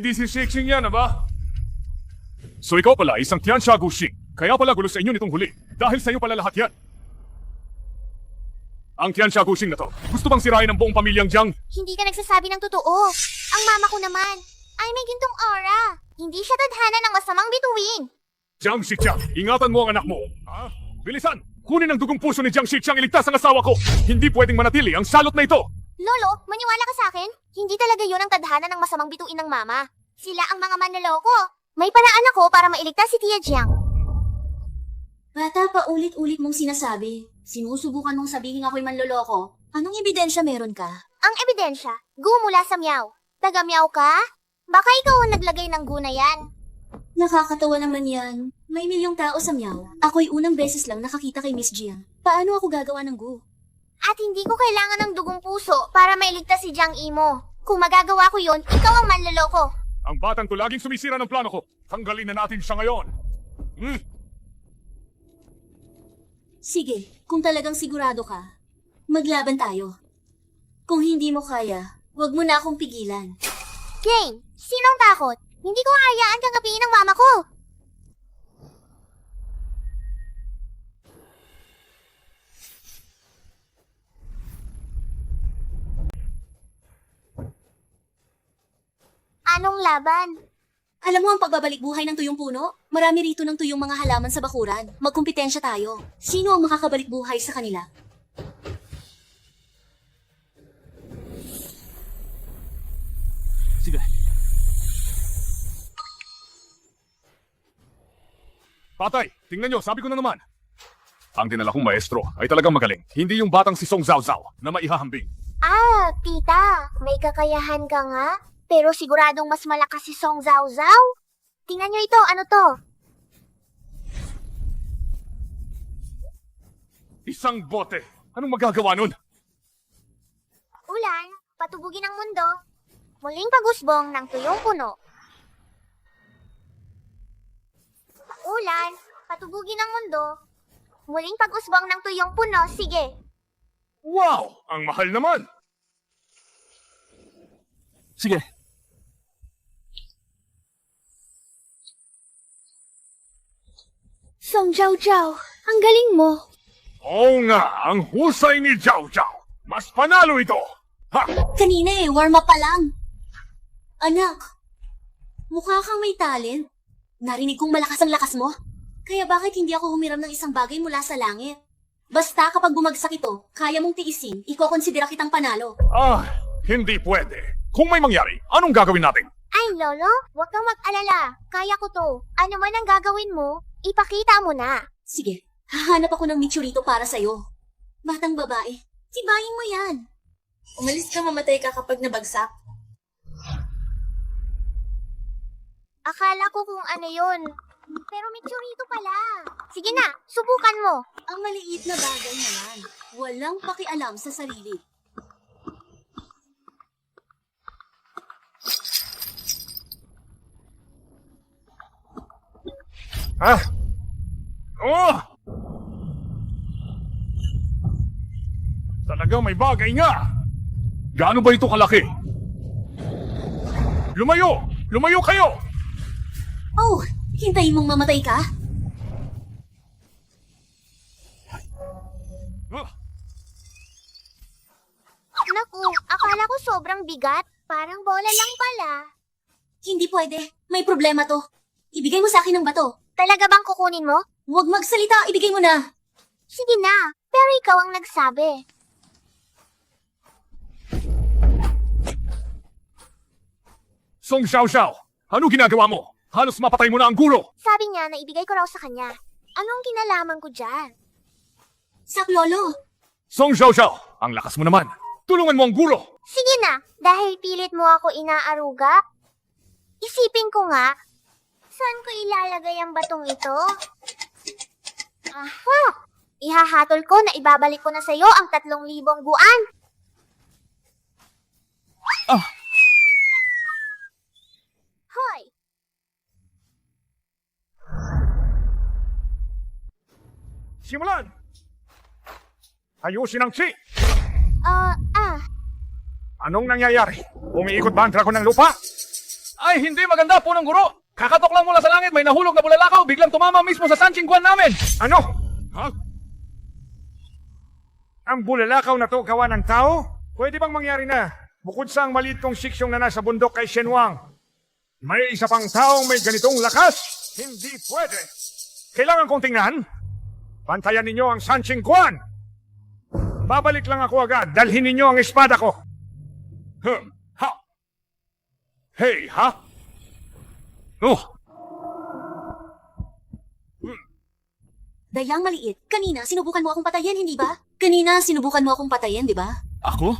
Di si Shixing yan, ba? So ikaw pala, isang Tian Shaguxing. Kaya pala gulo sa inyo nitong huli. Dahil sa'yo pala lahat yan. Ang Tian Shaguxing na to, gusto bang sirain ang buong pamilyang Jiang? Hindi ka nagsasabi ng totoo. Ang mama ko naman ay may gintong aura. Hindi siya tadhana ng masamang bituin. Jiang Shiqiang, ingatan mo ang anak mo. Ha? Bilisan! Kunin ang dugong puso ni Jiang Shiqiang, iligtas ang asawa ko! Hindi pwedeng manatili ang salot na ito! Lolo, maniwala ka sa akin? Hindi talaga yon ang tadhana ng masamang bituin ng mama. Sila ang mga manloloko. May paraan ako para mailigtas si Tia Jiang. Bata, pa ulit-ulit mong sinasabi. Sinusubukan mong sabihin ako'y manloloko. Anong ebidensya meron ka? Ang ebidensya, gu mula sa Meow. Taga Meow ka? Baka ikaw ang naglagay ng gu na yan. Nakakatawa naman yan. May milyong tao sa Meow. Ako'y unang beses lang nakakita kay Miss Jiang. Paano ako gagawa ng gu? At hindi ko kailangan ng dugong puso para mailigtas si Jiang Imo. Kung magagawa ko yon, ikaw ang manloloko. Ang batang to laging sumisira ng plano ko. Tanggalin na natin siya ngayon. Sige, kung talagang sigurado ka, maglaban tayo. Kung hindi mo kaya, wag mo na akong pigilan. Jane, sinong takot? Hindi ko hayaan kang kapiin ng mama ko. Anong laban? Alam mo ang pagbabalik buhay ng tuyong puno? Marami rito ng tuyong mga halaman sa bakuran. Magkumpetensya tayo. Sino ang makakabalik buhay sa kanila? Sige. Patay, tingnan nyo, sabi ko na naman. Ang dinala kong maestro ay talagang magaling. Hindi yung batang si Song Zhao Zhao na maihahambing. Ah, tita, may kakayahan ka nga? Pero siguradong mas malakas si Song Zhao Zhao. Tingnan nyo ito, ano to? Isang bote. Anong magagawa nun? Ulan, patubugin ang mundo. Muling pagusbong ng tuyong puno. Ulan, patubugin ang mundo. Muling pag-usbong ng tuyong puno, sige. Wow! Ang mahal naman! Sige. Song Zhao Zhao, ang galing mo. Oo nga, ang husay ni Zhao Zhao. Mas panalo ito! Ha! Kanina warm up pa lang. Anak, mukha kang may talent. Narinig kong malakas ang lakas mo. Kaya bakit hindi ako humiram ng isang bagay mula sa langit? Basta kapag bumagsak ito, kaya mong tiisin, ikokonsidera kitang panalo. Ah, hindi pwede. Kung may mangyari, anong gagawin natin? Ay, Lolo, huwag kang mag-alala. Kaya ko to. Ano man ang gagawin mo, ipakita mo na. Sige, hahanap ako ng Michurito para sa'yo. Batang babae, tibayin mo yan. Umalis ka, mamatay ka kapag nabagsak. Akala ko kung ano yun. Pero may churito pala. Sige na, subukan mo. Ang maliit na bagay na yan. Walang pakialam sa sarili. Ha? Oh! Talagang may bagay nga! Gaano ba ito kalaki? Lumayo! Lumayo kayo! Oh, hintayin mong mamatay ka? Ah, Naku, akala ko sobrang bigat. Parang bola lang pala. Hindi pwede. May problema to. Ibigay mo sa akin ng bato. Talaga bang kukunin mo? Huwag magsalita, ibigay mo na. Sige na, pero ikaw ang nagsabi. Song Xiao Xiao, ano ginagawa mo? Halos mapatay mo na ang guro! Sabi niya na ibigay ko raw sa kanya. Anong kinalaman ko dyan? Sak Lolo. Song Xiao Xiao, ang lakas mo naman! Tulungan mo ang guro! Sige na, dahil pilit mo ako inaaruga. Isipin ko nga, saan ko ilalagay ang batong ito? Aha! Ihahatol ko na ibabalik ko na sa'yo ang 3,000 guan. Ah! Hoy! Simulan! Ayusin ang chi! Anong nangyayari? Umiikot ba ang dragon ng lupa? Ay, hindi maganda po ng guro! Kakatok lang mula sa langit, may nahulog na bulalakaw, biglang tumama mismo sa sanchingguan namin! Ano? Ha? Ang bulalakaw na to gawa ng tao? Pwede bang mangyari na? Bukod sa ang maliit kong siksyong na nasa bundok kay Shenwang, may isa pang taong may ganitong lakas? Hindi pwede. Kailangan kong tingnan. Bantayan ninyo ang sanchingguan. Babalik lang ako agad. Dalhin ninyo ang espada ko. Ha? Hey, ha? Oh, Dayang maliit, kanina sinubukan mo akong patayin, hindi ba? Kanina sinubukan mo akong patayin, di ba? Ako?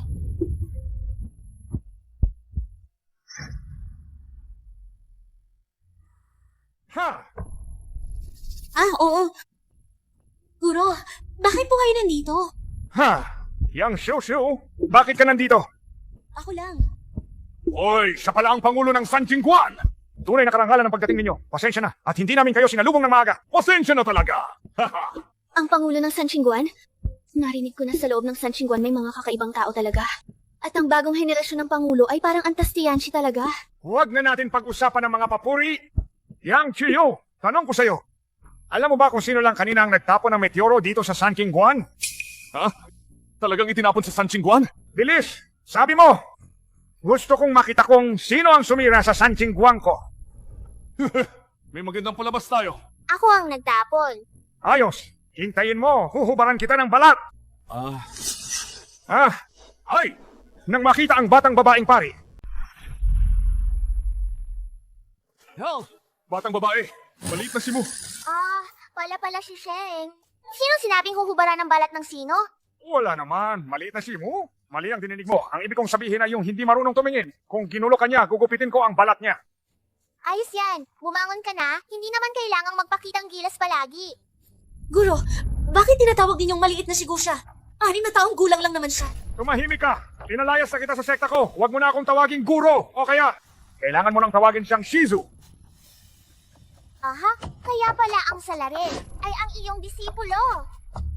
ha? Ah, oo. Guro, bakit po kayo nandito? Ha? Yang Xiu, bakit ka nandito? Ako lang. Hoy, siya pala ang Pangulo ng San Jingguan! Tunay na karangalan ang pagdating ninyo. Pasensya na. At hindi namin kayo sinalubong ng maaga. Pasensya na talaga. Haha. Ang Pangulo ng San Chingguan? Narinig ko na sa loob ng San Chingguan may mga kakaibang tao talaga. At ang bagong henerasyon ng Pangulo ay parang antas Tianchi talaga. Huwag na natin pag-usapan ng mga papuri. Yang Chiyo, tanong ko sa'yo. Alam mo ba kung sino lang kanina ang nagtapon ng meteoro dito sa San Jingguan? Ha? Talagang itinapon sa San Jingguan? Bilis, sabi mo. Gusto kong makita kung sino ang sumira sa San Jingguan ko. May magandang palabas tayo. Ako ang nagtapon. Ayos, hintayin mo. Huhubaran kita ng balat. Ay! Nang makita ang batang babaeng pari. Hell! Batang babae, maliit na si Mu. Pala si Sheng. Sino sinabing huhubaran ng balat ng sino? Wala naman, maliit na si Mu. Mali ang dininig mo. Ang ibig kong sabihin ay yung hindi marunong tumingin. Kung ginulo ka niya, gugupitin ko ang balat niya. Ayos yan. Bumangon ka na. Hindi naman kailangang magpakitang gilas palagi. Guro, bakit tinatawag ninyong maliit na si Gusha? 6 na taong gulang lang naman siya. Tumahimik ka. Pinalayas na kita sa sekta ko. Huwag mo na akong tawaging guro. O kaya, kailangan mo lang tawagin siyang Shizu. Aha, kaya pala ang salarin ay ang iyong disipulo.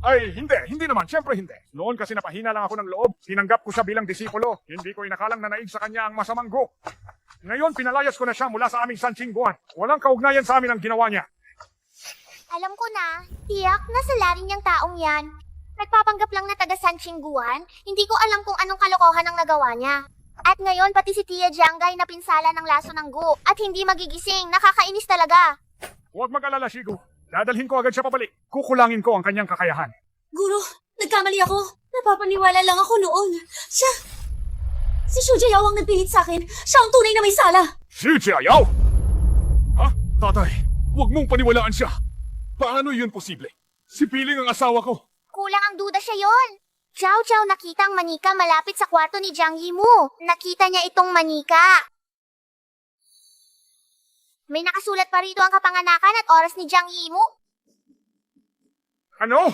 Ay, hindi naman. Siyempre hindi. Noon kasi napahina lang ako ng loob. Tinanggap ko siya bilang disipulo. Hindi ko inakalang nanaig sa kanya ang masamang go. Ngayon, pinalayas ko na siya mula sa aming San Jingguan. Walang kaugnayan sa amin ang ginawa niya. Alam ko na, tiyak na salarin niyang taong yan. Nagpapanggap lang na taga San Chingguan, hindi ko alam kung anong kalokohan ang nagawa niya. At ngayon, pati si Tia Jiangay na pinsala ng laso ng gu at hindi magigising, nakakainis talaga. Huwag mag-alala, Shigu. Dadalhin ko agad siya pabalik. Kukulangin ko ang kanyang kakayahan. Guro, nagkamali ako. Napapaniwala lang ako noon. Si Shu Jiayao ang nagpilit sa akin. Siya ang tunay na may sala. Si Jiayao? Ha? Tatay, huwag mong paniwalaan siya. Paano yun posible? Si Piling ang asawa ko. Kulang ang duda siya yon. Chow Chow nakita ang manika malapit sa kwarto ni Jiang Yimu. Nakita niya itong manika. May nakasulat pa rito ang kapanganakan at oras ni Jiang Yimu. Ano?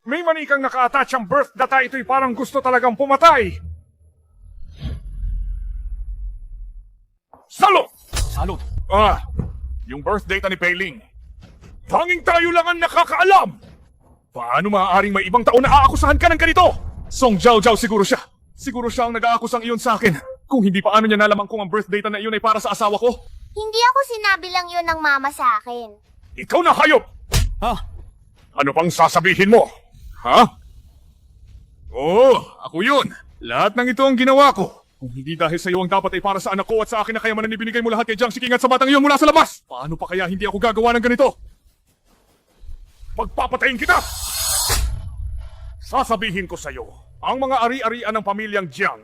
May manikang naka-attach ang birth data. Ito'y parang gusto talagang pumatay. Salot! Salot! Yung birth data ni Peiling. Tanging tayo lang ang nakakaalam! Paano maaaring may ibang tao na aakusahan ka ng ganito? Song Jiao Jiao siguro siya. Siguro siya ang nag-aakusang iyon sa akin. Kung hindi paano niya nalaman kung ang birth data na iyon ay para sa asawa ko. Hindi ako sinabi lang yun ng mama sa akin. Ikaw na hayop! Ha? Ano pang sasabihin mo? Ha? Oo, ako yun. Lahat ng ito ang ginawa ko. Kung hindi dahil sa iyo ang dapat ay para sa anak ko at sa akin na kaya man ibinigay mo lahat kay Jiang Siking at sa batang iyon mula sa labas. Paano pa kaya hindi ako gagawa ng ganito? Pagpapatayin kita! Sasabihin ko sa iyo, ang mga ari-arian ng pamilyang Jiang,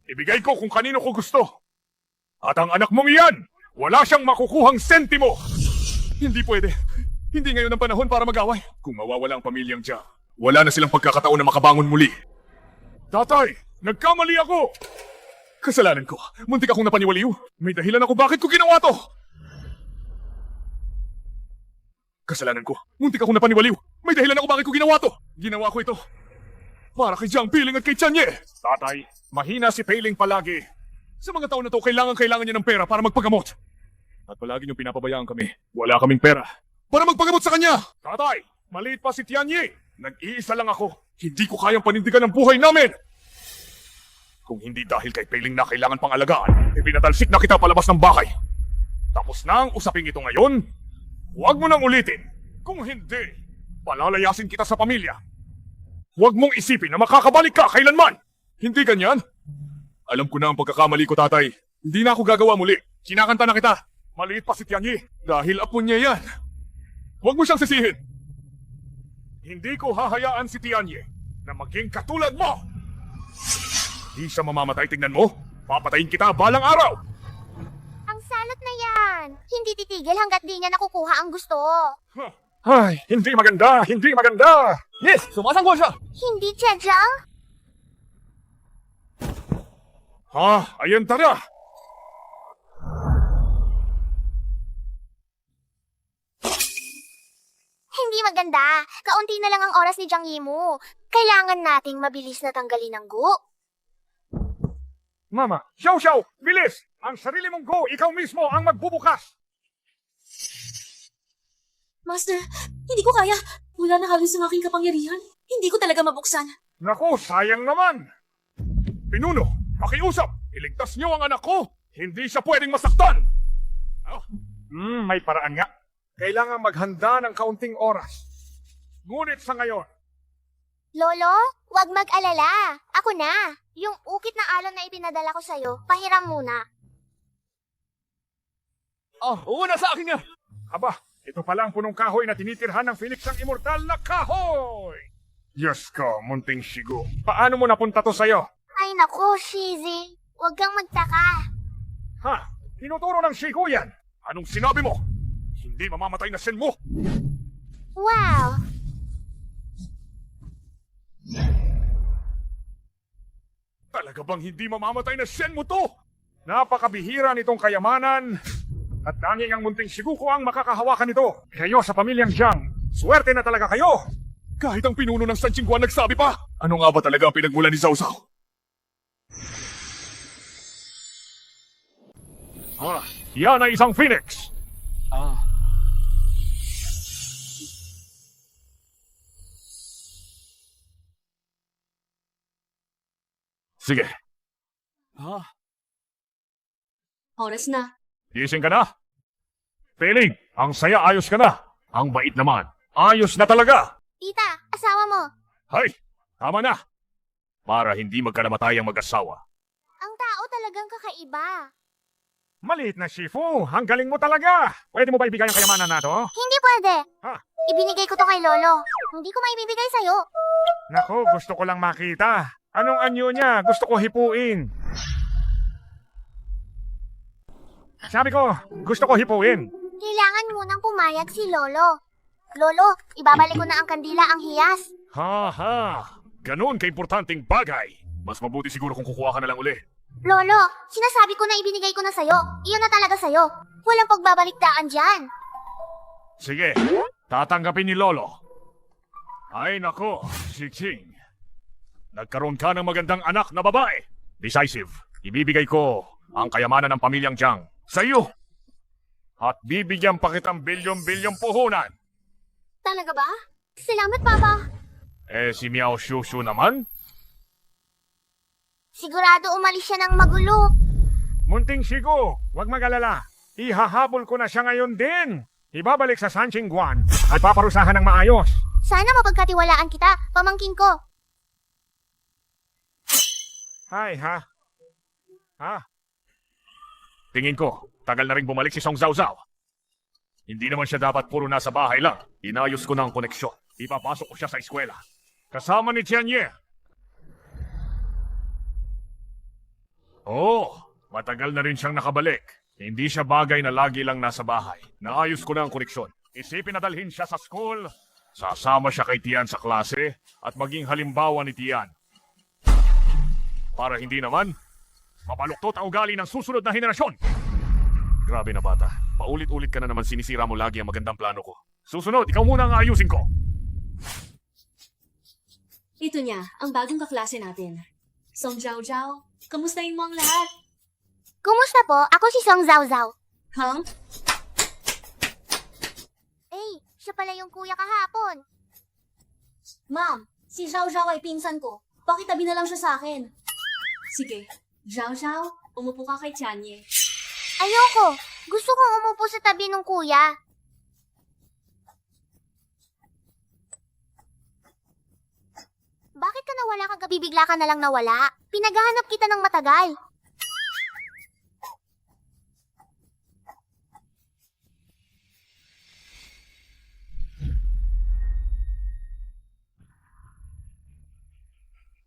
ibigay ko kung kanino ko gusto. At ang anak mong iyan, wala siyang makukuhang sentimo. Hindi pwede. Hindi ngayon ang panahon para mag-away. Kung mawawala ang pamilyang Jiang, wala na silang pagkakataon na makabangon muli. Tatay, nagkamali ako! Kasalanan ko. Muntik akong napaniwaliw. May dahilan ako bakit ko ginawa to. Kasalanan ko. Muntik akong napaniwaliw. May dahilan ako bakit ko ginawa to. Ginawa ko ito para kay Jiang Piling at kay Chanye. Tatay, mahina si Piling palagi. Sa mga taon na to, kailangan niya ng pera para magpagamot. At palagi niyong pinapabayaan kami. Wala kaming pera para magpagamot sa kanya. Tatay, maliit pa si Tianye. Nag-iisa lang ako. Hindi ko kayang panindigan ang buhay namin. Kung hindi dahil kay Piling na kailangan pang alagaan, ipinatalsik na kita palabas ng bahay. Tapos na ang usaping ito ngayon. Huwag mo nang ulitin. Kung hindi, palalayasin kita sa pamilya. Huwag mong isipin na makakabalik ka kailanman. Hindi ganyan. Alam ko na ang pagkakamali ko, tatay. Hindi na ako gagawa muli. Kinakanta na kita. Maliit pa si Tianyi. Dahil apo niya yan. Huwag mo siyang sisihin. Hindi ko hahayaan si Tianyi na maging katulad mo. Di siya mamamatay, tingnan mo. Papatayin kita balang araw! Ang salot na yan. Hindi titigil hanggat di niya nakukuha ang gusto. Ay, hindi maganda! Hindi maganda! Yes! Sumasanggol siya! Hindi, Chejang? Ayan tara! Hindi maganda. Kaunti na lang ang oras ni Jiang Yimu. Kailangan nating mabilis na tanggalin ang gu. Mama, Xiao Xiao, bilis! Ang sarili mong go, ikaw mismo ang magbubukas! Master, hindi ko kaya. Wala na halos ang aking kapangyarihan. Hindi ko talaga mabuksan. Naku, sayang naman! Pinuno, pakiusap! Iligtas niyo ang anak ko! Hindi siya pwedeng masaktan! May paraan nga. Kailangan maghanda ng kaunting oras. Ngunit sa ngayon, Lolo, wag mag-alala. Ako na. Yung ukit na alon na ipinadala ko sa'yo, pahiram muna. Oo na sa akin nga! aba, ito pala ang punong kahoy na tinitirhan ng Phoenix ang immortal na kahoy! Diyos ko, munting shigo. Paano mo napunta to sa'yo? Ay nako, Shizi. Huwag kang magtaka. Ha? Tinuturo ng shigo yan! Anong sinabi mo? Hindi mamamatay na sen mo! Wow! Talaga bang hindi mamamatay na sen mo to? Napakabihira nitong kayamanan at tanging ang munting Shiguko ang makakahawakan nito. Kayo sa pamilyang Jiang, swerte na talaga kayo! Kahit ang pinuno ng San Qingguan nagsabi pa! Ano nga ba talaga ang pinagmulan ni Zhao Zhao? Yan ay isang Phoenix! Sige, Oras na. gising ka na? Piling, ang saya ayos ka na. Ang bait naman, ayos na talaga. Tita, asawa mo. Hay, tama na. Para hindi magkalamatay ang mag-asawa. Ang tao talagang kakaiba. Maliit na Shifu, ang galing mo talaga. Pwede mo ba ibigay ang kayamanan na to? Hindi pwede. Ha? Ibinigay ko to kay Lolo. Hindi ko maibibigay sa'yo. Nako, gusto ko lang makita. Anong anyo niya? Gusto ko hipuin. Sabi ko, gusto ko hipuin. Kailangan munang pumayag si Lolo. Lolo, ibabalik ko na ang kandila ang hiyas. Ha. Ganun ka-importanting bagay. Mas mabuti siguro kung kukuha ka na lang uli. Lolo, sinasabi ko na ibinigay ko na sa'yo. Iyon na talaga sa'yo. Walang pagbabaliktaan dyan. Sige, tatanggapin ni Lolo. Ay nako, Xixing. Nagkaroon ka ng magandang anak na babae. Decisive. Ibibigay ko ang kayamanan ng pamilyang Jiang sa iyo. At bibigyan pa kitang bilyon-bilyong puhunan. Talaga ba? Salamat, Papa. Si Miao Shushu naman? Sigurado umalis siya ng magulo. Munting Shigo, huwag mag-alala. Ihahabol ko na siya ngayon din. Ibabalik sa San Qingguan at paparusahan ng maayos. Sana mapagkatiwalaan kita, pamangkin ko. Ay, ha? Tingin ko, tagal na rin bumalik si Song Zhao Zhao. Hindi naman siya dapat puro nasa bahay lang. Inayos ko na ang koneksyon. Ipapasok ko siya sa eskwela. Kasama ni Tianye. Matagal na rin siyang nakabalik. Hindi siya bagay na lagi lang nasa bahay. Naayos ko na ang koneksyon. Isipin na dalhin siya sa school. Sasama siya kay Tian sa klase at maging halimbawa ni Tian. Para hindi naman, mapaluktot ang ugali ng susunod na henerasyon. Grabe na bata. Paulit-ulit ka na naman sinisira mo lagi ang magandang plano ko. Susunod, ikaw muna ang ayusin ko. Ito niya, ang bagong kaklase natin. Song Zhao Zhao, kamustahin mo ang lahat? Kumusta po? Ako si Song Zhao Zhao. Hang? Siya pala yung kuya kahapon. Ma'am, si Zhao Zhao ay pinsan ko. Pakitabi na lang siya sa akin. Sige, Zhao Zhao, umupo ka kay Tianye. Ayoko. Gusto kong umupo sa tabi ng kuya. Bakit ka nawala kagabi bigla ka na lang nawala? Pinaghahanap kita ng matagal.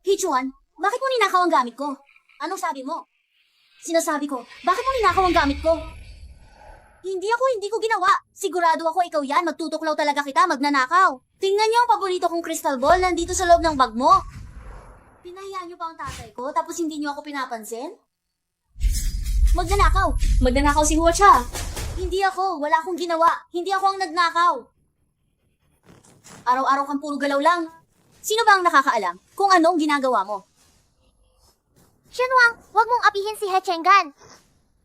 Hichuan, bakit mo ninakaw ang gamit ko? Anong sabi mo? Sinasabi ko, bakit mo ninakaw ang gamit ko? Hindi ko ginawa. Sigurado ako ikaw yan, magtutuklaw talaga kita, magnanakaw. Tingnan niyo ang paborito kong crystal ball, nandito sa loob ng bag mo. Pinahiyaan niyo pa ang tatay ko, tapos hindi niyo ako pinapansin? Magnanakaw! Magnanakaw si Huacha! Hindi ako, wala akong ginawa. Hindi ako ang nagnakaw. Araw-araw kang puro galaw lang. Sino ba ang nakakaalam kung anong ginagawa mo? Shenwang, wag mong apihin si Hechengan.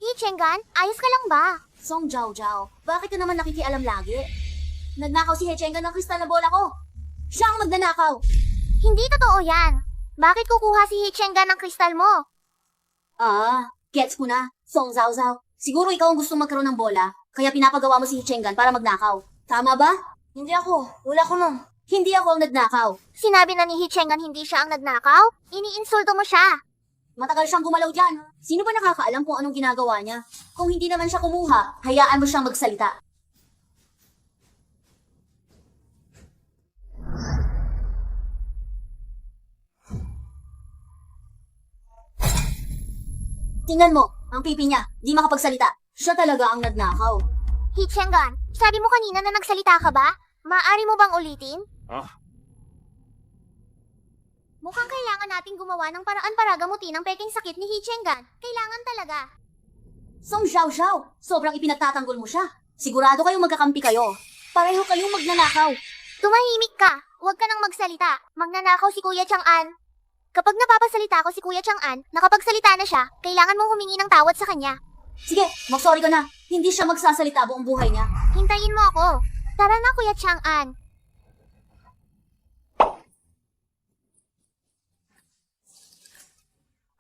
Hechengan, ayos ka lang ba? Song Jiao Jiao, bakit ka naman nakikialam lagi? Nagnakaw si Hechengan ng kristal na bola ko. Siya ang magnanakaw. Hindi totoo yan. Bakit kukuha si Hechengan ng kristal mo? Ah, gets ko na. Song Zhao Zhao, siguro ikaw ang gustong magkaroon ng bola, kaya pinapagawa mo si Hechengan para magnakaw. Tama ba? Hindi ako. Wala ko nun. Hindi ako ang nagnakaw. Sinabi na ni Hechengan hindi siya ang nagnakaw? Iniinsulto mo siya. Matagal siyang gumalaw dyan. Sino ba nakakaalam kung anong ginagawa niya? Kung hindi naman siya kumuha, hayaan mo siyang magsalita. Tingnan mo, ang pipi niya, di makapagsalita. Siya talaga ang nagnakaw. Hechengan, sabi mo kanina na nagsalita ka ba? Maaari mo bang ulitin? Ah, Mukhang kailangan nating gumawa ng paraan para gamutin ang peking sakit ni Hechengan. Kailangan talaga. Song Xiao Xiao, sobrang ipinagtatanggol mo siya. Sigurado kayong magkakampi kayo. Pareho kayong magnanakaw. Tumahimik ka. Huwag ka nang magsalita. Magnanakaw si Kuya Chang'an. Kapag napapasalita ko si Kuya Chang'an, nakapagsalita na siya, kailangan mong humingi ng tawad sa kanya. Sige, mag-sorry ka na. Hindi siya magsasalita buong buhay niya. Hintayin mo ako. Tara na, Kuya Chang'an.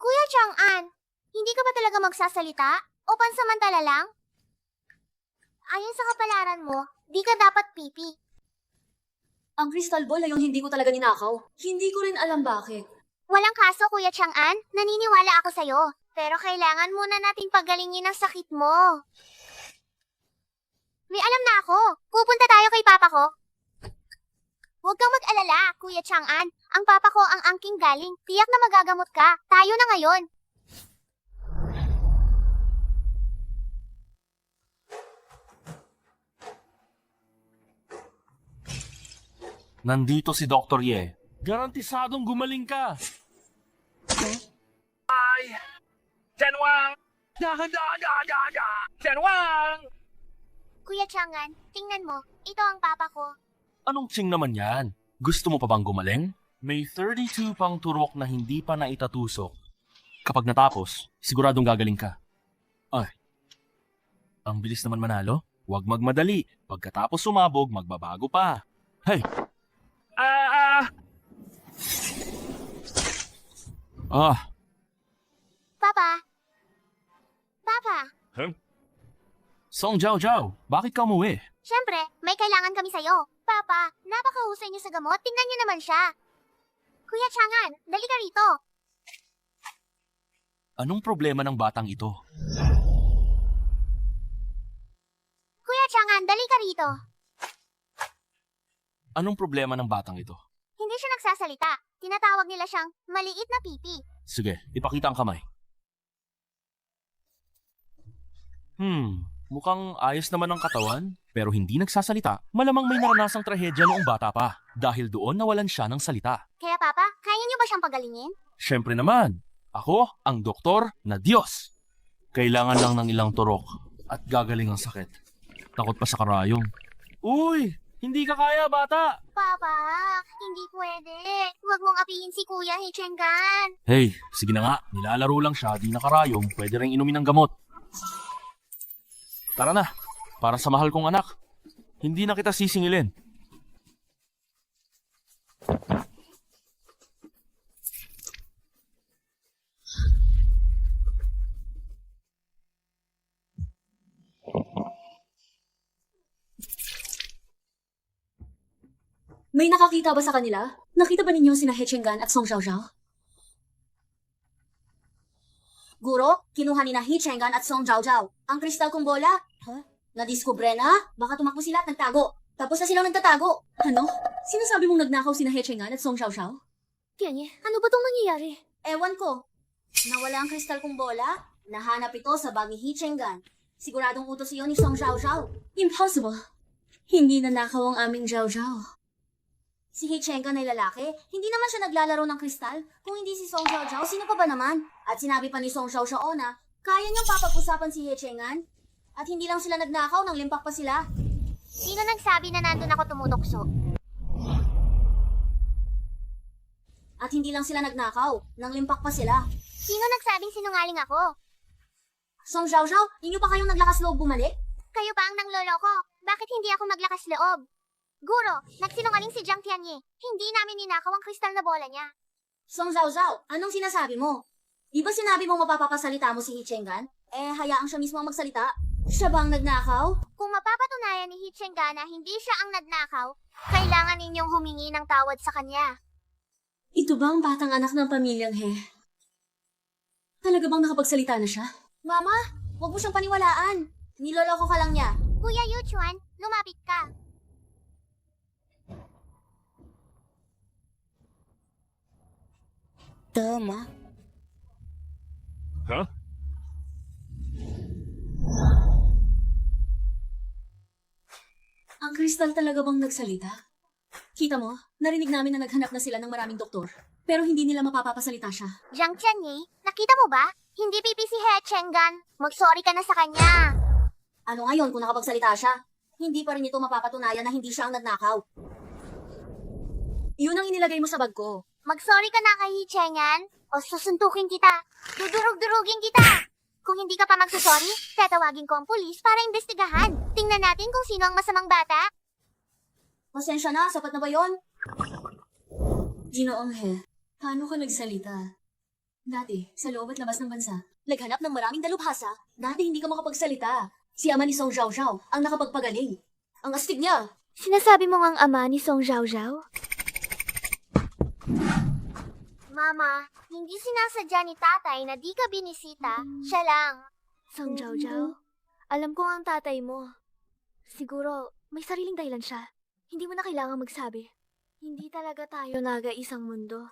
Kuya Chang'an, hindi ka ba talaga magsasalita? O pansamantala lang? Ayon sa kapalaran mo, di ka dapat pipi. Ang crystal ball ay yung hindi ko talaga ninakaw. Hindi ko rin alam bakit. Walang kaso, Kuya Chang'an. Naniniwala ako sa'yo. Pero kailangan muna nating pagalingin ang sakit mo. May alam na ako. Pupunta tayo kay Papa ko. Huwag kang mag-alala, Kuya Chang'an. Ang Papa ko ang angking galing. Tiyak na magagamot ka. Tayo na ngayon. Nandito si Dr. Ye. Garantisadong gumaling ka. Tianwang! Tianwang! Kuya Chang'an, tingnan mo. Ito ang Papa ko. Anong tsing naman yan? Gusto mo pa bang gumaling? May 32 pang turok na hindi pa naitatusok. Kapag natapos, siguradong gagaling ka. Ay, ang bilis naman manalo. Huwag magmadali. Pagkatapos sumabog, magbabago pa. Hey! Papa! Papa! Song Jiao Jiao, bakit ka umuwi? Siyempre, may kailangan kami sa'yo. Papa, napakahusay niyo sa gamot. Tingnan niyo naman siya. Kuya Chang'an, dali ka rito. Anong problema ng batang ito? Kuya Chang'an, dali ka rito. Anong problema ng batang ito? Hindi siya nagsasalita. Tinatawag nila siyang maliit na pipi. Sige, ipakita ang kamay. Mukhang ayos naman ang katawan, pero hindi nagsasalita. Malamang may naranasang trahedya noong bata pa, dahil doon nawalan siya ng salita. Kaya Papa, kaya niyo ba siyang pagalingin? Siyempre naman, ako ang doktor na Diyos. Kailangan lang ng ilang turok at gagaling ang sakit. Takot pa sa karayong. Uy! Hindi ka kaya, bata! Papa, hindi pwede. Huwag mong apihin si Kuya Hechengan. Hey, sige na nga. Nilalaro lang siya, di nakarayong. Pwede rin inumin ng gamot. Tara na, para sa mahal kong anak. Hindi na kita sisingilin. May nakakita ba sa kanila? Nakita ba ninyo sina Hechengan at Song Xiao Xiao? Guro, kinuha ni na Hechengan at Song Jiao Jiao ang kristal kong bola. Nadiskubre na? Baka tumakbo sila at nagtago. Tapos na silang nagtatago. Ano? Sinasabi mong nagnakaw sina Hechengan at Song Xiao Xiao? Tianye, ano ba tong nangyayari? Ewan ko. Nawala ang kristal kong bola? Nahanap ito sa bag ni Hichengan. Siguradong utos iyon ni Song Xiaoxiao. Impossible. Hindi nanakaw ang aming Zhao Zhao. Si Hichengan ay lalaki. Hindi naman siya naglalaro ng kristal. Kung hindi si Song Xiaoxiao, sino pa ba naman? At sinabi pa ni Song Xiaoxiao na, kaya niyang papag-usapan si Hichengan. At hindi lang sila nagnakaw, nang limpak pa sila. Sino nagsabi na nandun ako tumutokso? At hindi lang sila nagnakaw, nang limpak pa sila. Sino nagsabing sinungaling ako? Song Xiaoxiao, hindi pa kayong naglakas loob bumalik? Kayo pa ang nangloloko. Bakit hindi ako maglakas loob? Guro, nagsinungaling si Jiang Tianye. Hindi namin ninakaw ang kristal na bola niya. Song Xiaoxiao, anong sinasabi mo? Di ba sinabi mo mapapasalita mo si Hichengan? Hayaan siya mismo ang magsalita. Siya ba ang nagnakaw? Kung mapapatunayan ni Hichengan na hindi siya ang nagnakaw, kailangan ninyong humingi ng tawad sa kanya. Ito ba ang batang anak ng pamilyang He? Talaga bang nakapagsalita na siya? Mama, huwag mo siyang paniwalaan. Niloloko ka lang niya. Kuya Yuchuan, lumapit ka. Tama. Ha? Ang kristal talaga bang nagsalita? Kita mo, narinig namin na naghanap na sila ng maraming doktor. Pero hindi nila mapapasalita siya. Jiang Tianye, nakita mo ba? Hindi pipi si Hechengan. Mag-sorry ka na sa kanya. Ano ngayon kung nakapagsalita siya? Hindi pa rin ito mapapatunayan na hindi siya ang nagnakaw. Yun ang inilagay mo sa bag ko. Mag-sorry ka na kay Hichengan o susuntukin kita. Dudurug-durugin kita. Kung hindi ka pa magsusorry, tatawagin ko ang pulis para imbestigahan. Tingnan natin kung sino ang masamang bata. Pasensya na, sapat na ba yon? Ginoong He, paano ka nagsalita? Dati, sa loob at labas ng bansa, naghanap ng maraming dalubhasa. Dati hindi ka makapagsalita. Si ama ni Song Xiaoxiao ang nakapagpagaling. Ang astig niya. Sinasabi mo ngang ama ni Song Xiaoxiao? Mama, hindi sinasadya ni tatay na di ka binisita. Siya lang. Song Xiaoxiao, alam ko ang tatay mo. Siguro, may sariling dahilan siya. Hindi mo na kailangang magsabi. Hindi talaga tayo naga-isang mundo.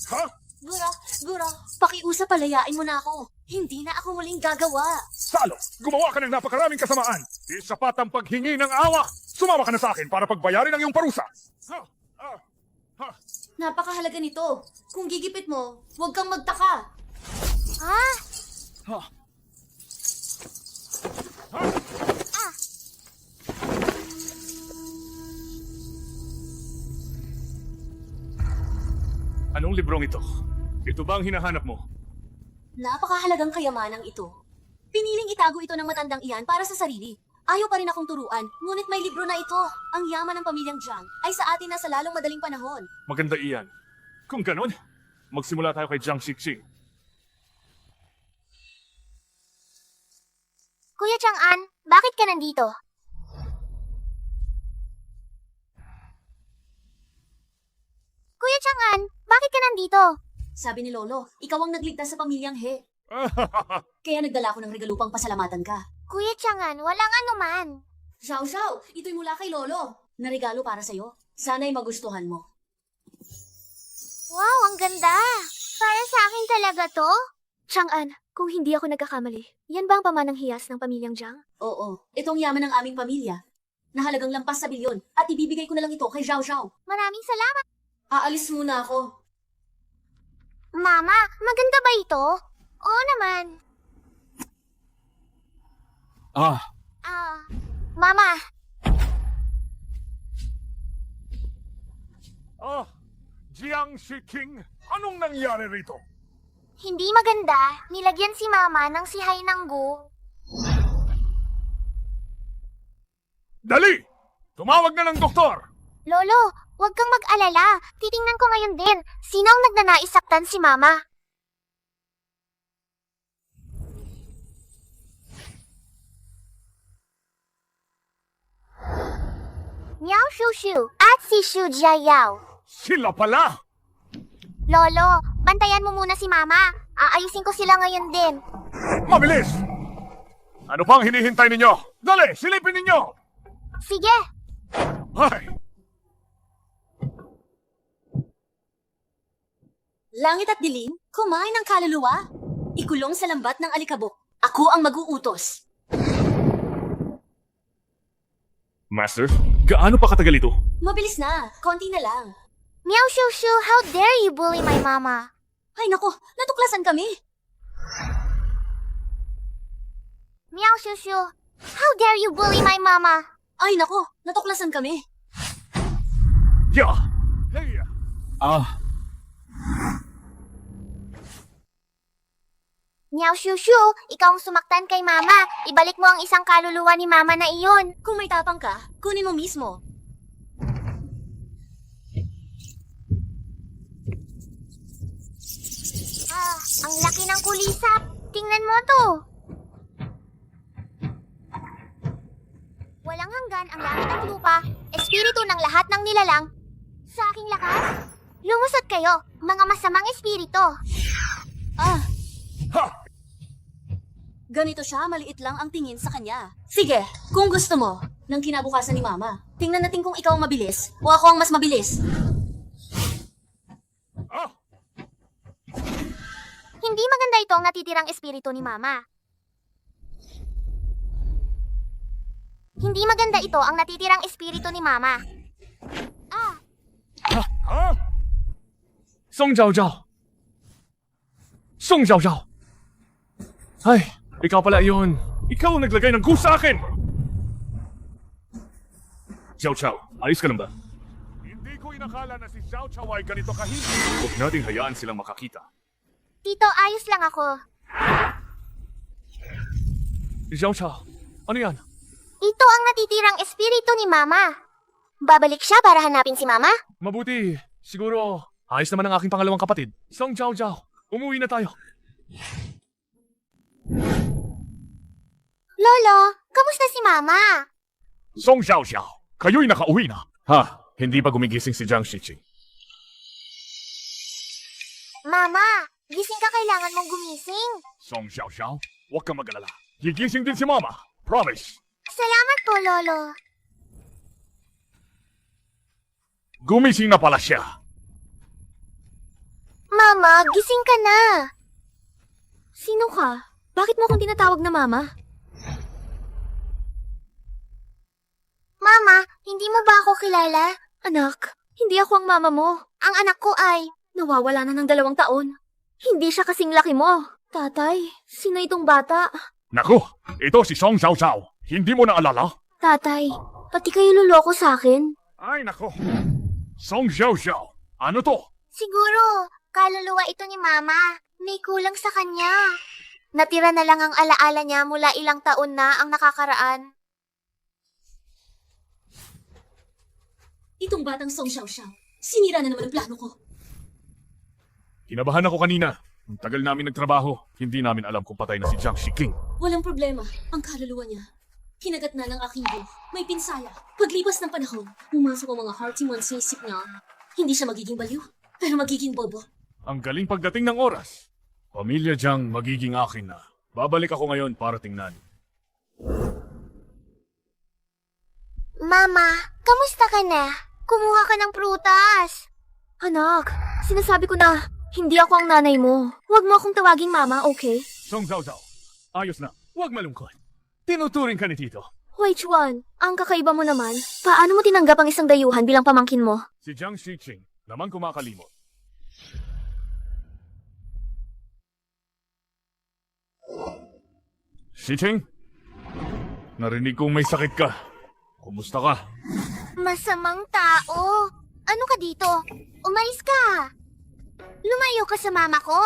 Ha? Guro, pakiusap palayain mo na ako. Hindi na ako muling gagawa. Salo, gumawa ka ng napakaraming kasamaan. Di sapat ang paghingi ng awa. Sumama ka na sa akin para pagbayarin ang iyong parusa. Napakahalaga nito. Kung gigipit mo, huwag kang magtaka. Ah! Ha? Anong librong ito? Ito ba ang hinahanap mo? Napakahalagang kayamanang ito. Piniling itago ito ng matandang iyan para sa sarili. Ayaw pa rin akong turuan, ngunit may libro na ito. Ang yaman ng pamilyang Jiang ay sa atin na sa lalong madaling panahon. Maganda iyan. Kung ganon, magsimula tayo kay Jiang Xixing. Kuya Chang'an, bakit ka nandito? Kuya Chang'an, bakit ka nandito? Sabi ni Lolo, ikaw ang nagligtas sa pamilyang He. Kaya nagdala ko ng regalo pang pasalamatan ka. Kuya Chang'an, walang anuman. Xiao, ito'y mula kay Lolo. Na regalo para sa'yo. Sana'y magustuhan mo. Wow, ang ganda! Para sa akin talaga to? Chang'an, kung hindi ako nagkakamali, yan ba ang pamanang hiyas ng pamilyang Jiang? Oo, itong yaman ng aming pamilya. Nahalagang lampas sa bilyon at ibibigay ko na lang ito kay Xiao. Maraming salamat! Aalis muna ako. Mama, maganda ba ito? Oo naman. Mama, Jiang Xixing, anong nangyari rito? hindi maganda. Nilagyan si Mama ng sihay ng gu. Dali! Tumawag na ng doktor! Lolo, huwag kang mag-alala. Titingnan ko ngayon din. Sino ang nagnanais saktan si Mama? Miao Shu Shu at si Shu Jiayao. Sila pala! Lolo, bantayan mo muna si Mama. Aayusin ko sila ngayon din. Mabilis! Ano pang hinihintay ninyo? Dali, silipin ninyo! Sige. Ay, Langit at dilim, kumain ng kaluluwa. Ikulong sa lambat ng alikabok. Ako ang mag-uutos. Master, gaano pa katagal ito? Mabilis na, konti na lang. Meow Shoo Shoo, how dare you bully my mama? Ay nako, natuklasan kami. Meow Shoo Shoo, how dare you bully my mama? Ay nako, natuklasan kami. Yeah! Hey! Meow Shoo Shoo, ikaw ang sumaktan kay mama. Ibalik mo ang isang kaluluwa ni mama na iyon. Kung may tapang ka, kunin mo mismo. Ang laki ng kulisap. Tingnan mo to. Walang hanggan ang langit at lupa, espiritu ng lahat ng nilalang. Sa aking lakas, lumusot kayo, mga masamang espiritu. Ah, Ha! ganito siya, maliit lang ang tingin sa kanya. Sige, kung gusto mo, ng kinabukasan ni Mama. Tingnan natin kung ikaw ang mabilis o ako ang mas mabilis. Ah! Hindi maganda ito ang natitirang espiritu ni mama. Hindi maganda ito ang natitirang espiritu ni mama. Ha? Song Zhao Zhao! Song Zhao Zhao! Ay, ikaw pala yun. Ikaw ang naglagay ng goose sa akin! Xiao Chao, ayos ka lang ba? Hindi ko inakala na si Xiao Chao ay ganito kahindi. Huwag nating hayaan silang makakita. Tito, ayos lang ako. Xiao Chao, ano yan? Ito ang natitirang espiritu ni mama. Babalik siya para hanapin si mama? Mabuti. Siguro, ayos naman ang aking pangalawang kapatid. Song Zhao Zhao, umuwi na tayo. Lolo, kamusta si mama? Song Xiao Xiao, kayo'y nakauwi na. Ha, hindi pa gumigising si Jiang Shiqing. Mama, gising ka, kailangan mong gumising. Song Xiao Xiao, huwag kang mag-alala. Gigising din si Mama. Promise. Salamat po, Lolo. Gumising na pala siya. Mama, gising ka na. Sino ka? Bakit mo akong tinatawag na Mama? Mama, hindi mo ba ako kilala? Anak, hindi ako ang mama mo. Ang anak ko ay... Nawawala na ng 2 taon. Hindi siya kasing laki mo. Tatay, sino itong bata? Naku, ito si Song Xiao Xiao. Hindi mo naalala? Tatay, pati kayo luloko sa akin. Ay, naku. Song Xiao Xiao, ano to? Siguro, kaluluwa ito ni Mama. May kulang sa kanya. Natira na lang ang alaala niya mula ilang taon na ang nakakaraan. Itong batang Song Xiao Xiao, sinira na naman ang plano ko. Kinabahan ako kanina. Ang tagal namin nagtrabaho. Hindi namin alam kung patay na si Jiang Shiqing. Walang problema, ang kaluluwa niya. Kinagat na ng aking buho. May pinsala. Paglipas ng panahon, pumasok ang mga hearty sa isip niya. Hindi siya magiging baliw, pero magiging bobo. Ang galing pagdating ng oras. Pamilya Jiang magiging akin na. Babalik ako ngayon para tingnan. Mama, kamusta ka na? Kumuha ka ng prutas. Anak, sinasabi ko na, hindi ako ang nanay mo. Huwag mo akong tawaging mama, okay? Song Zhao Zhao, ayos na. Huwag malungkot. Tinuturing ka ni Tito. Wei Chuan, ang kakaiba mo naman. Paano mo tinanggap ang isang dayuhan bilang pamangkin mo? Si Jiang Shiqing naman kumakalimot. Shiqing, narinig kong may sakit ka. Kumusta ka? Masamang tao. Ano ka dito? Umalis ka. Lumayo ka sa mama ko.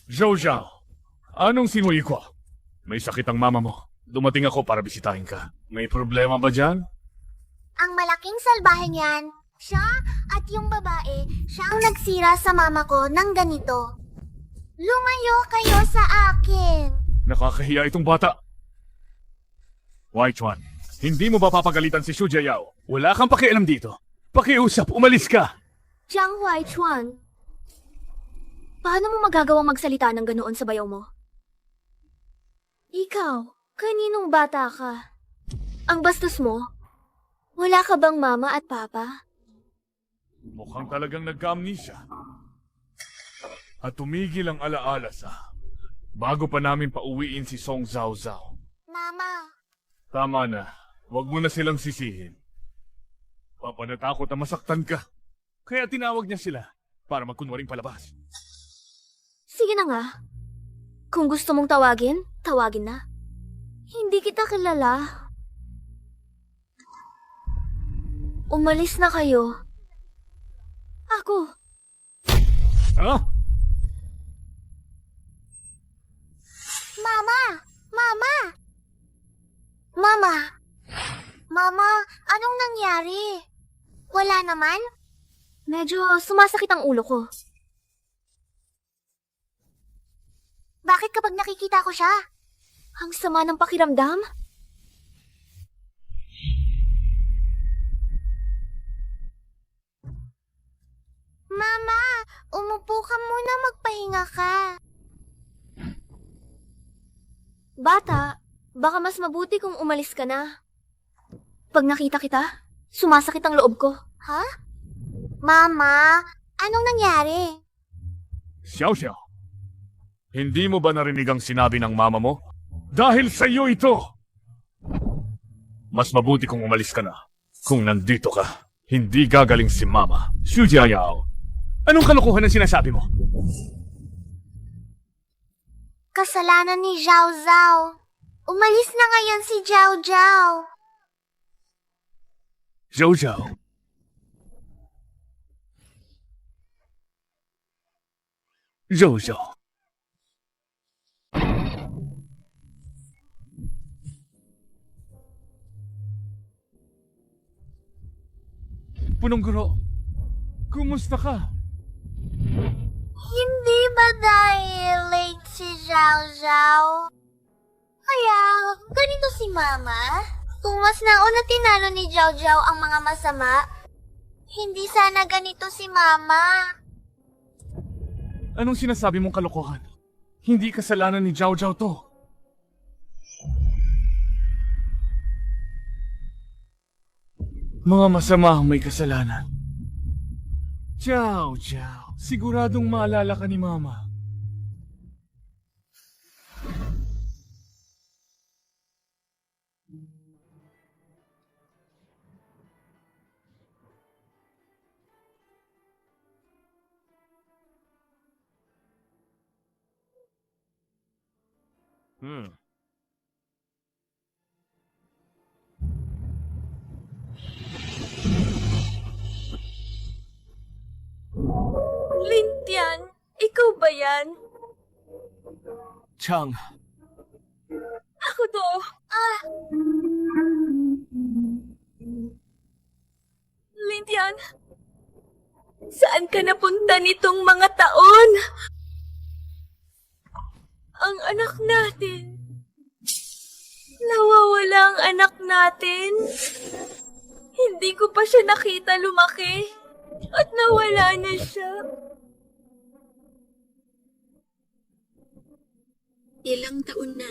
Zhou Zhao, anong sinuwi ko? May sakit ang mama mo. Dumating ako para bisitahin ka. May problema ba dyan? Ang malaking salbahe niyan, siya at yung babae, siya ang nagsira sa mama ko ng ganito. Lumayo kayo sa akin. Nakakahiya itong bata. Wai Chuan, hindi mo ba papagalitan si Xu Jiayao? Wala kang pakialam dito. Pakiusap, umalis ka! Jiang Wei Chuan, paano mo magagawang magsalita ng ganoon sa bayaw mo? Ikaw, kaninong bata ka? Ang bastos mo? Wala ka bang mama at papa? Mukhang talagang nagka-amnesia. At tumigil ang alaala sa bago pa namin pauwiin si Song Zhao Zhao. Mama, Tama na. Huwag mo na silang sisihin. Papa natakot na masaktan ka. Kaya tinawag niya sila para magkunwaring palabas. sige na nga. Kung gusto mong tawagin, tawagin na. Hindi kita kilala. Umalis na kayo. Ako. Ah! Mama! Mama! Mama! Mama, anong nangyari? Wala naman? Medyo sumasakit ang ulo ko. Bakit kapag nakikita ko siya? Ang sama ng pakiramdam? Mama, umupo ka muna, magpahinga ka. Bata, baka mas mabuti kung umalis ka na. Pag nakita kita, sumasakit ang loob ko. Ha? Mama, anong nangyari? Xiao Xiao, hindi mo ba narinig ang sinabi ng mama mo? Dahil sa iyo ito! Mas mabuti kung umalis ka na. Kung nandito ka, hindi gagaling si mama. Xu Jiayao, anong kalokohan ang sinasabi mo? Kasalanan ni Zhao Zhao. Umalis na ngayon si Zhao Zhao. Zhao Zhao. Zhao Zhao. Punong guro, kumusta ka? Hindi ba dahil late si Zhao Zhao? Kaya ganito si Mama? Kung mas nauna tinalo ni Zhao Zhao ang mga masama, hindi sana ganito si Mama. Anong sinasabi mong kalokohan? Hindi kasalanan ni Zhao Zhao to. Mga masama ang may kasalanan. Zhao Zhao, siguradong maalala ka ni Mama. Lintian, ikaw ba yan? Chang, Ako to. Lintian, saan ka napunta nitong mga taon? Ang anak natin. Nawawala ang anak natin. Hindi ko pa siya nakita lumaki. At nawala na siya. Ilang taon na.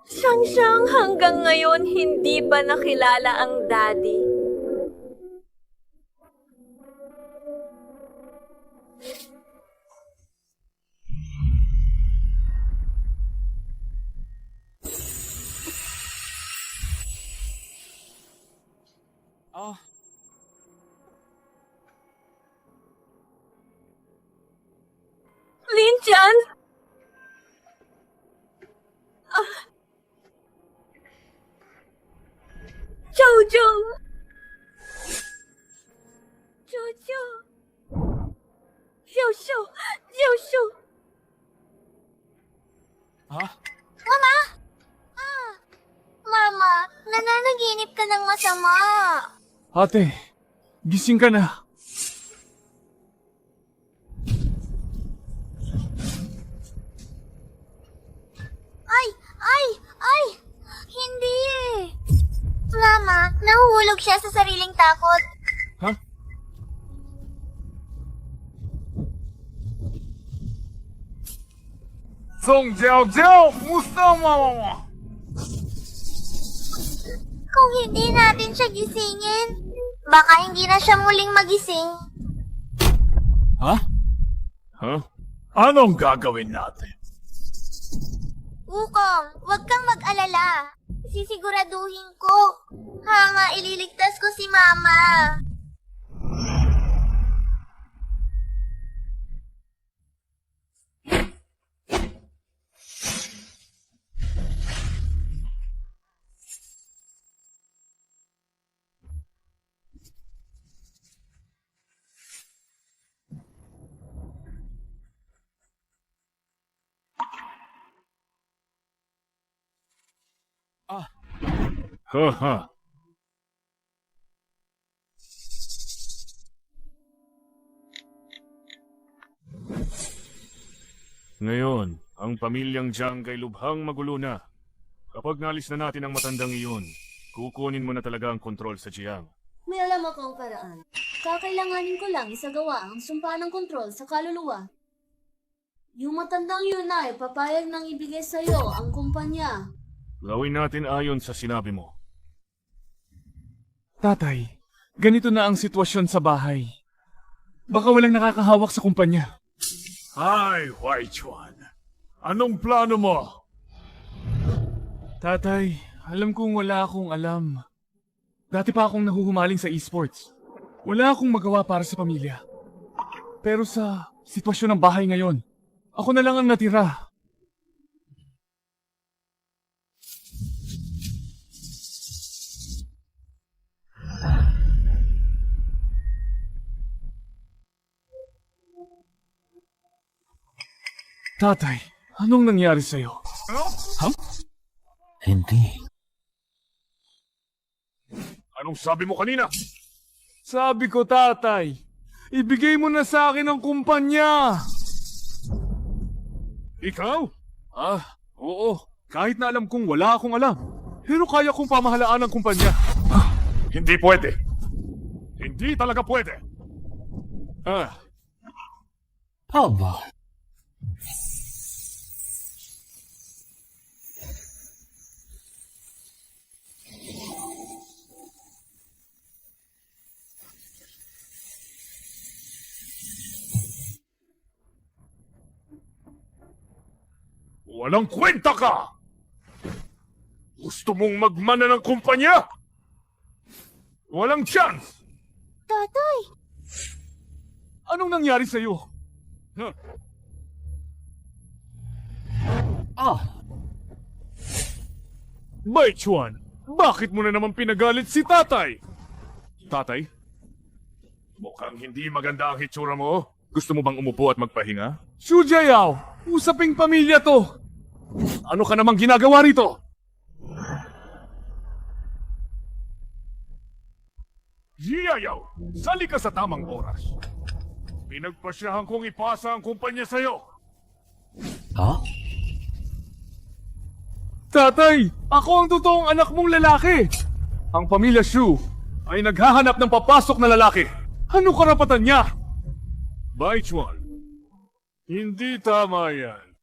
Siyang hanggang ngayon hindi pa nakilala ang daddy. ah, Lintian! Jojo! Jojo! Jojo! Jojo! ha? Mama, nananaginip ka ng masama. Ate, gising ka na. Ay! Hindi eh. Mama, nahuhulog siya sa sariling takot. Ha? Song Jiao Jiao, musta mama mo? Kung hindi natin siya gisingin, baka hindi na siya muling magising. Ha? Huh? Anong gagawin natin? Wukong, huwag kang mag-alala. Sisiguraduhin ko. Hanga, ililigtas ko si Mama. Haha. Ngayon, ang pamilyang Jiang kay lubhang magulo na. Kapag nalis na natin ang matandang iyon, kukunin mo na talaga ang kontrol sa Jiang. May alam akong paraan. Kakailanganin ko lang isagawa ang sumpa ng kontrol sa kaluluwa. Yung matandang yun ay papayag nang ibigay sa'yo ang kumpanya. Gawin natin ayon sa sinabi mo. Tatay, ganito na ang sitwasyon sa bahay. Baka walang nakakahawak sa kumpanya. Hi, White Chuan. Anong plano mo? Tatay, alam kong wala akong alam. Dati pa akong nahuhumaling sa esports. Wala akong magawa para sa pamilya. Pero sa sitwasyon ng bahay ngayon, ako na lang ang natira. Tatay, anong nangyari sa'yo? Hindi. Anong sabi mo kanina? Sabi ko, tatay, ibigay mo na sa akin ang kumpanya. Ikaw? Oo. Kahit na alam kong wala akong alam. Pero kaya kong pamahalaan ang kumpanya. Hindi pwede. Hindi talaga pwede. Aba, Walang kwenta ka! Gusto mong magmana ng kumpanya? Walang chance! Tatay! Anong nangyari sa'yo? Bai Chuan, bakit mo na naman pinagalit si tatay? Tatay? Mukhang hindi maganda ang hitsura mo. Gusto mo bang umupo at magpahinga? Xu Jiayao, usaping pamilya to. Ano ka namang ginagawa rito? Jiayaw, sali ka sa tamang oras. Pinagpasyahan kong ipasa ang kumpanya sa'yo. ha? Tatay, ako ang totoong anak mong lalaki. Ang pamilya Xu ay naghahanap ng papasok na lalaki. Ano karapatan niya? Bai Chuan, hindi tama yan.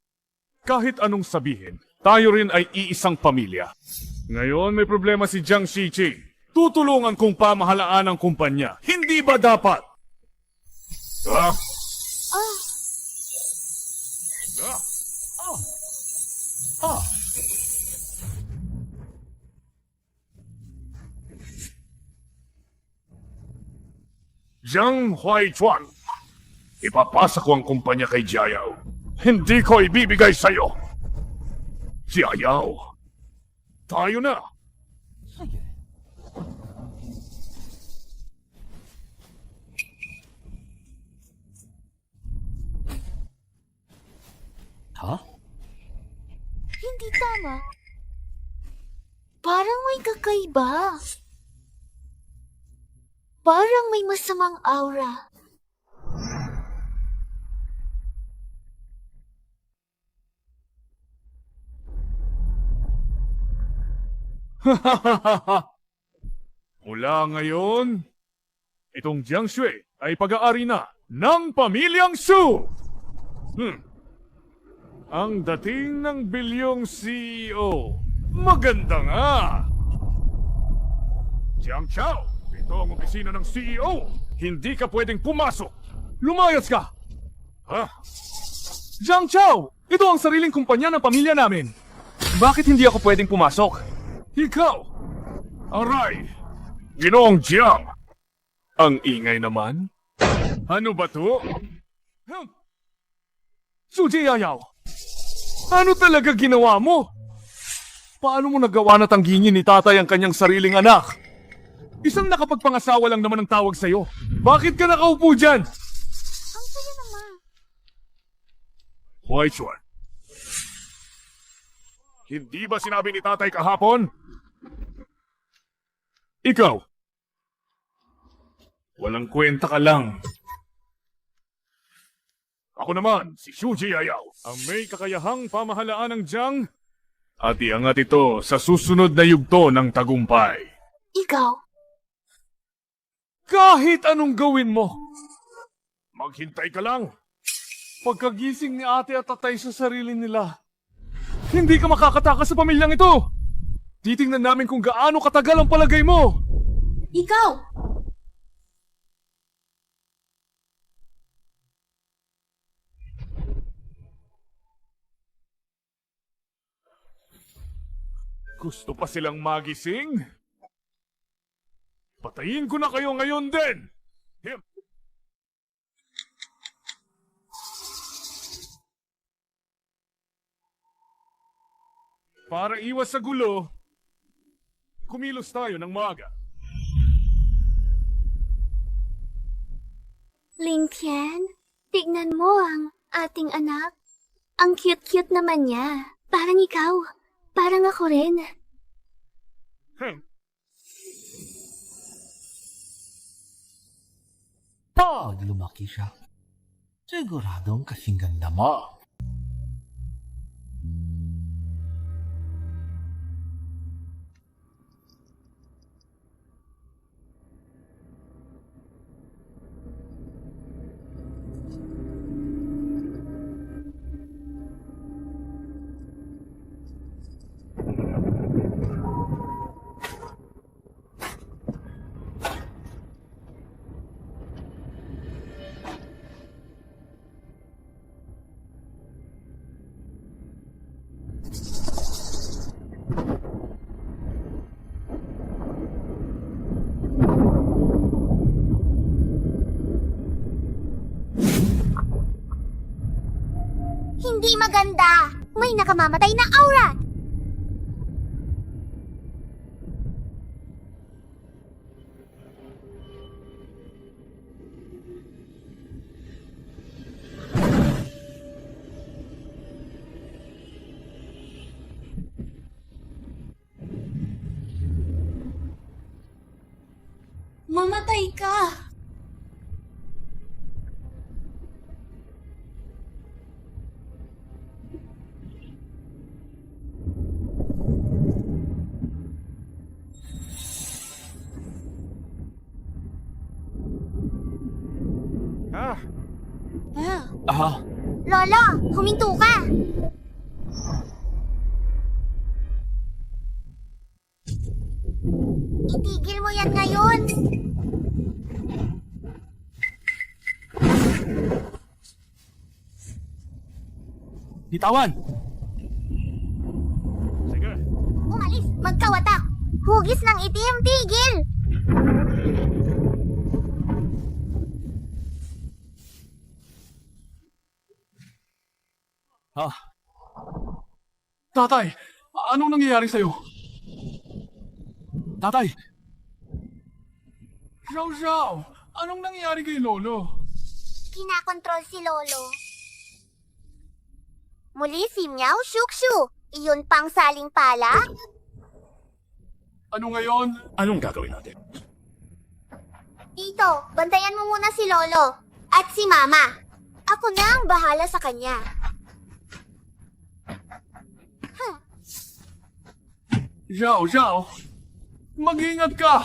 Kahit anong sabihin, tayo rin ay iisang pamilya. Ngayon may problema si Jiang Shiqing. Tutulungan kong pamahalaan ang kumpanya. Hindi ba dapat? Jiang Huaichuan, ipapasa ko ang kumpanya kay Jiayaw. Hindi ko ibibigay sa'yo. Jiayaw, tayo na. Ha? Hindi tama. Parang may kakaiba. Parang may masamang aura. Mula ngayon, itong Jiang Shui ay pag-aari na ng pamilyang Su! Ang dating ng bilyong CEO. Maganda nga! Jiang Chao, ito ang opisina ng CEO. Hindi ka pwedeng pumasok. Lumayas ka! Ha? Zhang Chao! Ito ang sariling kumpanya ng pamilya namin. Bakit hindi ako pwedeng pumasok? Ikaw! Aray! Ginoong Jiang! Ang ingay naman? Ano ba to? Suji Yayaw! Ano talaga ginawa mo? Paano mo nagawa na tanggingin ni tatay ang kanyang sariling anak? Isang nakapagpangasawa lang naman ang tawag sa'yo. Bakit ka nakaupo dyan? Ang saya naman. Why, Chuan? Hindi ba sinabi ni tatay kahapon? Ikaw! Walang kwenta ka lang. Ako naman, si Shuji Ayaw, ang may kakayahang pamahalaan ng Jiang at iangat ito sa susunod na yugto ng tagumpay. Ikaw? Kahit anong gawin mo, Maghintay ka lang. pagkagising ni ate at tatay sa sarili nila, hindi ka makakatakas sa pamilyang ito. Titingnan namin kung gaano katagal ang palagay mo. Ikaw! Gusto pa silang magising? Patayin ko na kayo ngayon din! Para iwas sa gulo, kumilos tayo ng maaga. Lingtian, tignan mo ang ating anak. Ang cute-cute naman niya. Parang ikaw. Parang ako rin. Pag lumaki siya, siguradong kasing ganda mo. Hindi maganda. May nakamamatay na aura. Mamatay ka! Ah, Ah, Lolo, huminto ka. Itigil mo yan ngayon. bitawan! sige. Umalis, magkawatak. Hugis ng itim, tigil. Ha? Tatay, anong nangyayari sa'yo? Tatay! Xiao Xiao, anong nangyayari kay Lolo? Kinakontrol si Lolo. Muli si Meow Shukshu. Iyon pang saling pala? Ano ngayon? Anong gagawin natin? Tito, bantayan mo muna si Lolo. At si Mama. Ako na ang bahala sa kanya. Xiao Xiao, mag-ingat ka!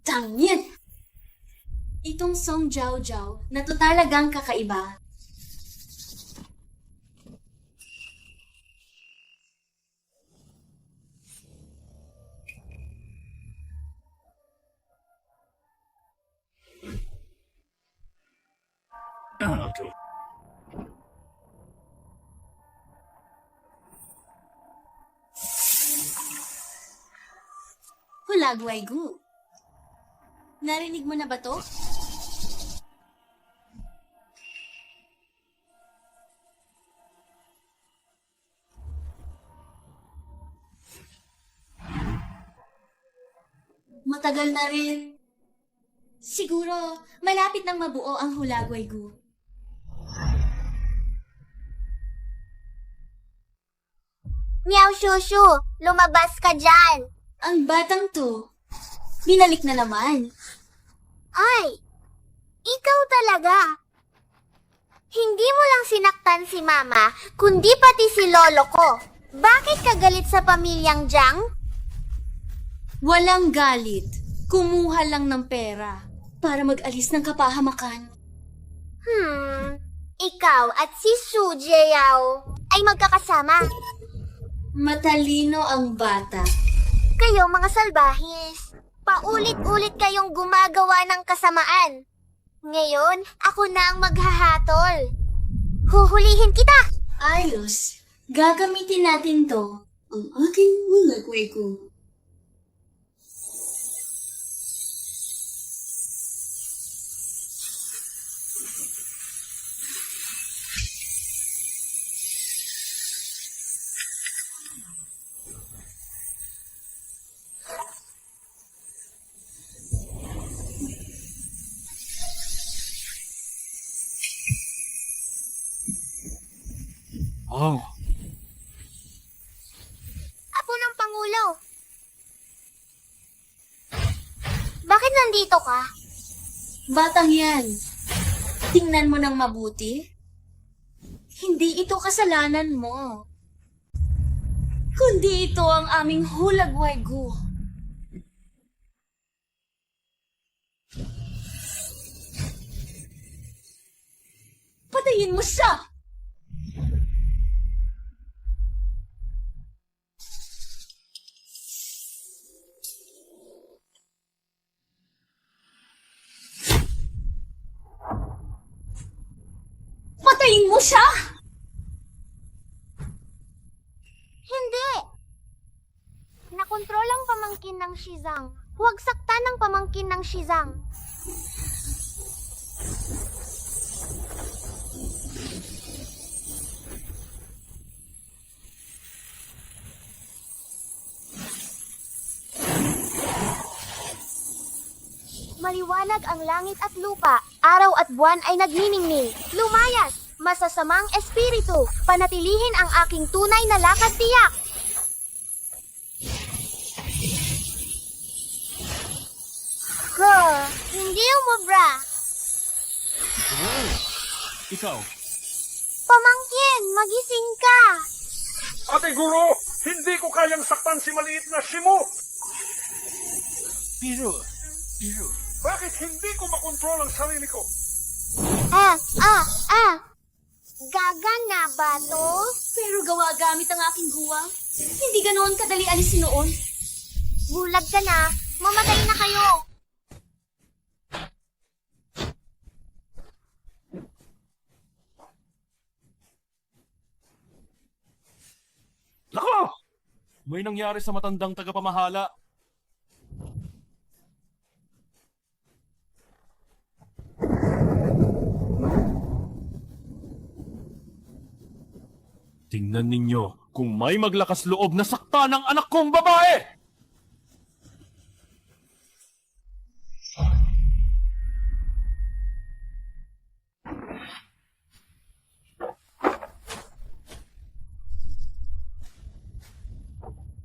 Tangin! Itong Song Jiao Jiao na to talagang kakaiba. Hulagway-gu. Narinig mo na ba to? Matagal na rin. Siguro, malapit nang mabuo ang Hulagway-gu. Meow Shushu, lumabas ka dyan. Ang batang to, binalik na naman. Ay, ikaw talaga. Hindi mo lang sinaktan si Mama, kundi pati si Lolo ko. Bakit ka galit sa pamilyang Jiang? Walang galit. Kumuha lang ng pera para mag-alis ng kapahamakan. Ikaw at si Su Jiao ay magkakasama. Matalino ang bata. Kayo mga salbahis, paulit-ulit kayong gumagawa ng kasamaan. Ngayon, ako na ang maghahatol. Huhulihin kita! Ayos. Gagamitin natin to. Ang aking Hulagway-gu. Oh, Apo ng Pangulo. Bakit nandito ka? Batang yan. Tingnan mo ng mabuti. Hindi ito kasalanan mo. Kundi ito ang aming Hulagway-gu. Patayin mo siya! Patayin mo siya! Hindi. Nakontrol ang pamangkin ng Shizang. Huwag saktan ang pamangkin ng Shizang. Maliwanag ang langit at lupa, araw at buwan ay nagniningning. Lumayas! Masasamang espiritu, panatilihin ang aking tunay na lakad tiyak. Hindi umubra. ikaw. Pamangkin, magising ka. Ate Guro, hindi ko kayang saktan si maliit na Shimu. Pero, Bakit hindi ko makontrol ang sarili ko? Gaga na ba to? Pero gawa gamit ang aking guwang. Hindi ganoon kadali alisin noon. Bulag ka na. Mamatay na kayo. Nako! May nangyari sa matandang tagapamahala. Tingnan ninyo kung may maglakas loob na sakta ng anak kong babae!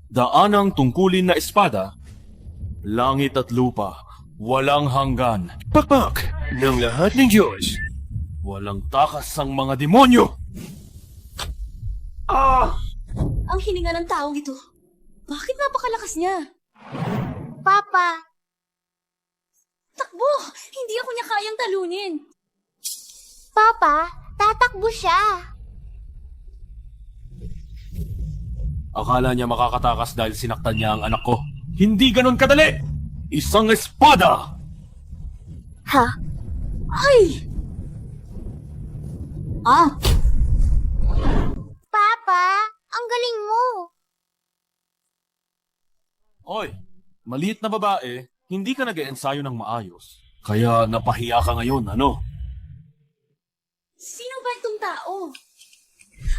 Daanang tungkulin na espada, langit at lupa, walang hanggan. Pakpak ng lahat ng Diyos. Walang takas ang mga demonyo! Ang hininga ng taong ito. Bakit napakalakas niya? Papa, Takbo! Hindi ako niya kayang talunin. Papa, tatakbo siya. Akala niya makakatakas dahil sinaktan niya ang anak ko. Hindi ganon kadali! Isang espada! Ha? Ay! Ah, Papa, ang galing mo. Oy, maliit na babae, hindi ka nag-ensayo ng maayos. Kaya napahiya ka ngayon, ano? sino ba itong tao?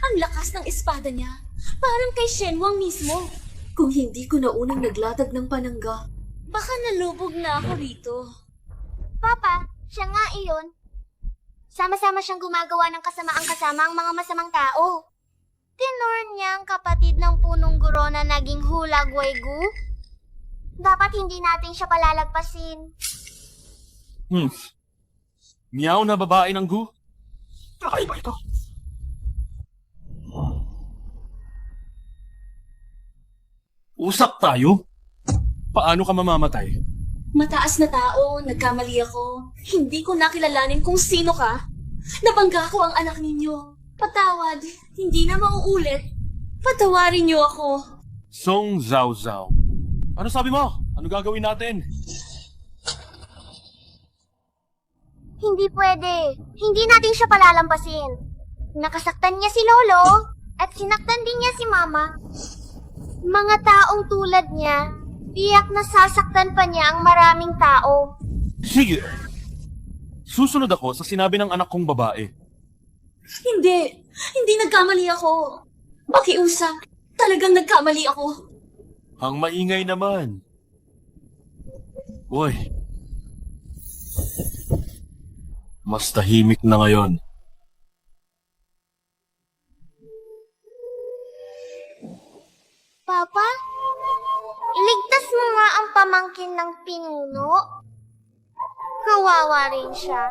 Ang lakas ng espada niya. Parang kay Shenwang mismo. Kung hindi ko na unang naglatag ng panangga, baka nalubog na ako rito. Papa, siya nga iyon. Sama-sama siyang gumagawa ng kasamaang kasama ang mga masamang tao. Tinor niya ang kapatid ng punong guro na naging hulagwaygu. Dapat hindi natin siya palalagpasin. Miyaw na babae ng gu? Kakaiba ito. Usap tayo? Paano ka mamamatay? Mataas na tao, nagkamali ako. Hindi ko nakilalanin kung sino ka. Nabangga ko ang anak ninyo. Patawad, hindi na mauulit. Patawarin niyo ako. Song Zhao Zhao. Ano sabi mo? Ano gagawin natin? Hindi pwede. Hindi natin siya palalampasin. Nakasaktan niya si Lolo at sinaktan din niya si Mama. Mga taong tulad niya, tiyak na sasaktan pa niya ang maraming tao. Sige. Susunod ako sa sinabi ng anak kong babae. Hindi nagkamali ako. Pakiusap, talagang nagkamali ako. Ang maingay naman. Uy. Mas tahimik na ngayon. Papa, iligtas mo nga ang pamangkin ng pinuno. Kawawa rin siya.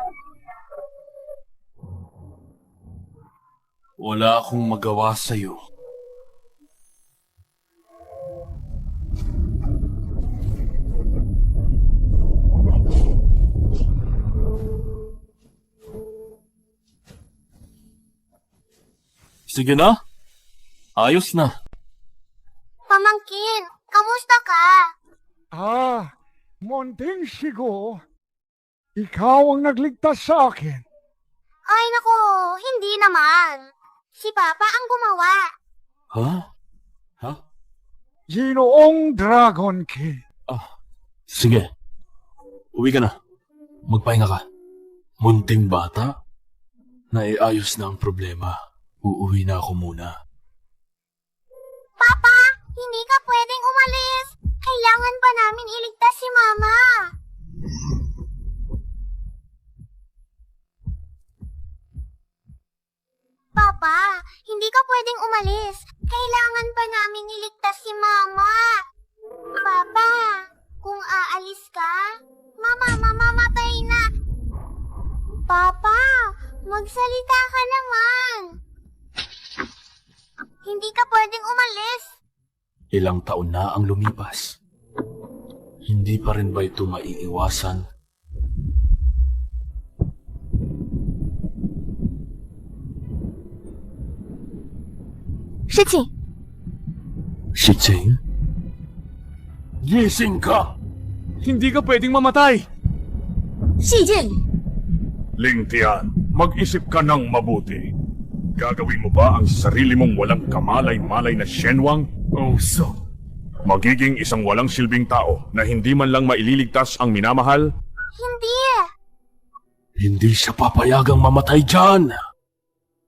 Wala akong magawa sa'yo. Sige na. Ayos na. Pamangkin, kamusta ka? Monting Shigo, ikaw ang nagligtas sa akin. Ay nako, hindi naman. Si Papa ang gumawa. Ha? Ha? Ginoong Dragon King. Sige. Uwi ka na. Magpahinga ka. Munting bata. Naiayos na ang problema. Uuwi na ako muna. Papa, hindi ka pwedeng umalis. Kailangan pa namin iligtas si Mama. Papa, hindi ka pwedeng umalis. Kailangan pa namin iligtas si Mama. Papa, kung aalis ka, mamamatay na. Papa, magsalita ka naman. Hindi ka pwedeng umalis. Ilang taon na ang lumipas. Hindi pa rin ba ito maiiwasan? Shichi, Shicheng? Gising ka! Hindi ka pwedeng mamatay! Shijin! Lingtian, mag-isip ka ng mabuti. Gagawin mo ba ang sarili mong walang kamalay-malay na Shenwang? So, Magiging isang walang silbing tao na hindi man lang maililigtas ang minamahal? hindi. hindi siya papayagang mamatay dyan!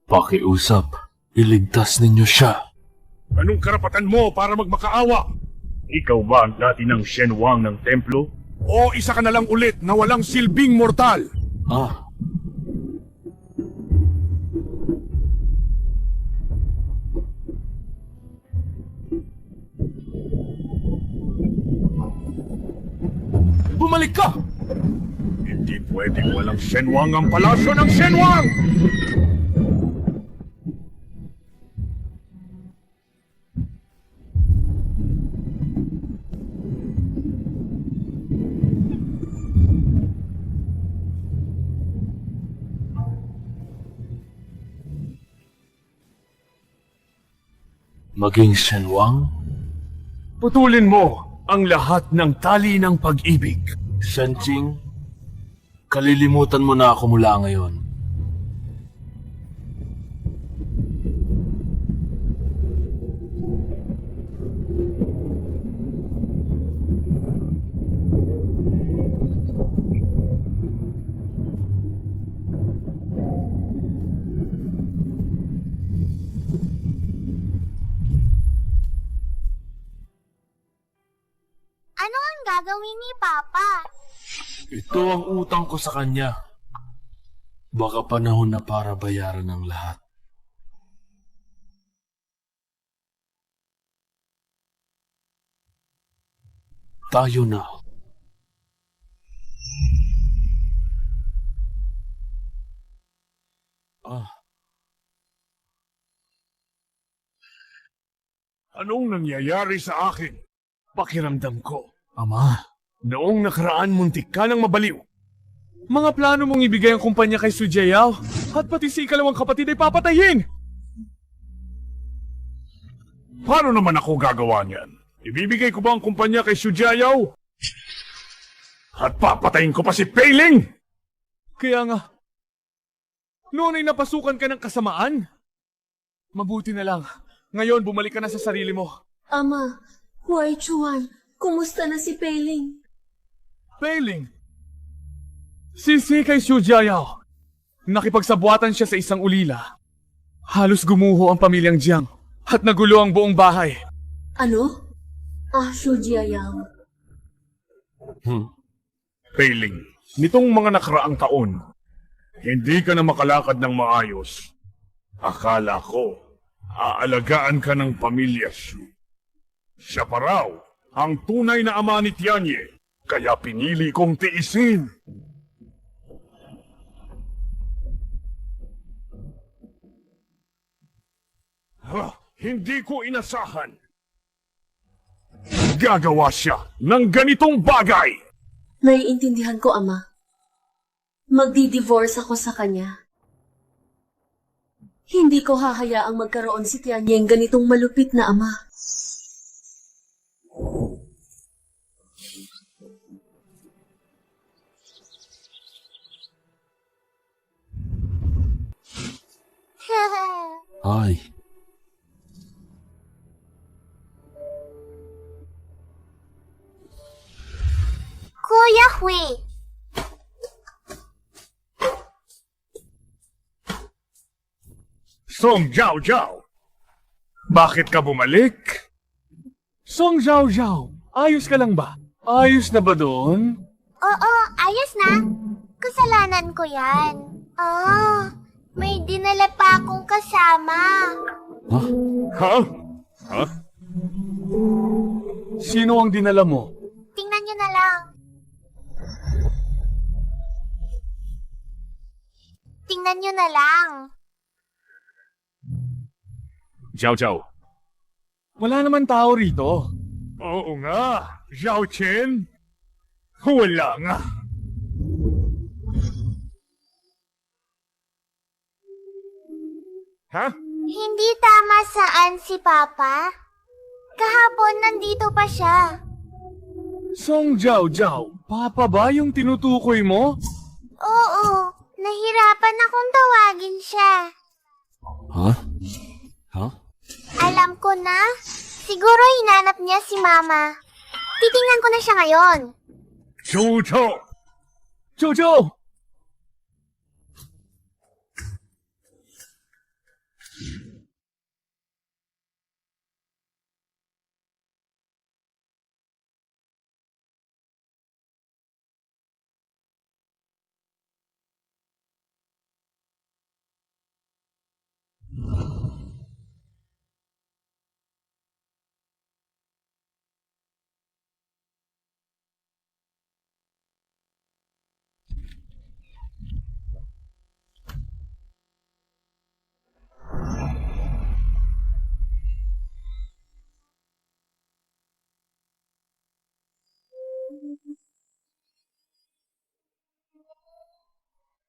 Pakiusap, iligtas ninyo siya. Anong karapatan mo para magmakaawa? Ikaw ba ang dati ng Shenwang ng templo? O isa ka na lang ulit na walang silbing mortal? Bumalik ka! Hindi pwedeng walang Shenwang ang palasyo ng Shenwang! Maging Shenwang? Putulin mo ang lahat ng tali ng pag-ibig. Shenjing, kalilimutan mo na ako mula ngayon. gagawin ni Papa? Ito ang utang ko sa kanya. Baka panahon na para bayaran ang lahat. Tayo na. Anong nangyayari sa akin? Pakiramdam ko. Ama, noong nakaraan muntik ka nang mabaliw. Mga plano mong ibigay ang kumpanya kay Sujayaw at pati si ikalawang kapatid ay papatayin! Paano naman ako gagawa niyan? Ibibigay ko ba ang kumpanya kay Sujayaw? At papatayin ko pa si Peiling! Kaya nga, noon ay napasukan ka ng kasamaan? Mabuti na lang, ngayon bumalik ka na sa sarili mo. Ama, Huay Chuan, kumusta na si Peiling? Peiling? Sisi kay Sujayaw. Nakipagsabuatan siya sa isang ulila. Halos gumuho ang pamilyang Jiang at nagulo ang buong bahay. Ano? Sujiayaw. Peiling, nitong mga nakaraang taon, hindi ka na makalakad ng maayos. Akala ko, aalagaan ka ng pamilya Shu. Siya pa raw ang tunay na ama ni Tianye, kaya pinili kong tiisin. Hindi ko inasahan. Gagawa siya ng ganitong bagay! Naiintindihan ko, Ama. Magdi-divorce ako sa kanya. Hindi ko hahayaang magkaroon si Tianyeng ganitong malupit na ama. Ay, Kuya Hui, Song Zhao Zhao! Bakit ka bumalik? Song Zhao Zhao, ayos ka lang ba? Ayos na ba doon? oo, ayos na. Kasalanan ko yan. May dinala pa akong kasama. Ha? Ha? Sino ang dinala mo? Tingnan nyo na lang. Tingnan nyo na lang. Zhao Zhao. wala naman tao rito. Oo nga, Zhao Chen. Wala nga. Ha? Hindi tama saan si Papa. Kahapon nandito pa siya. Song Zhao Zhao, Papa ba yung tinutukoy mo? Oo, nahirapan akong tawagin siya. Ha? Ha? Alam ko na. Siguro hinanap niya si Mama. Titingnan ko na siya ngayon. Zhou Jojo!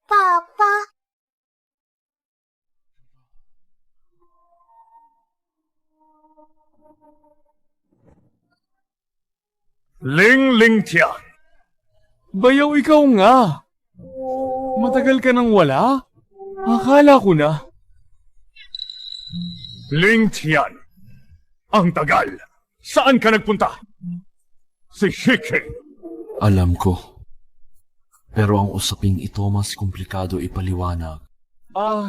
Papa, Ling Tian. Bayaw ikaw nga. Matagal ka nang wala? Akala ko na. Ling Tian. Ang tagal. Saan ka nagpunta? Si Shike. Alam ko. Pero ang usaping ito mas komplikado ipaliwanag.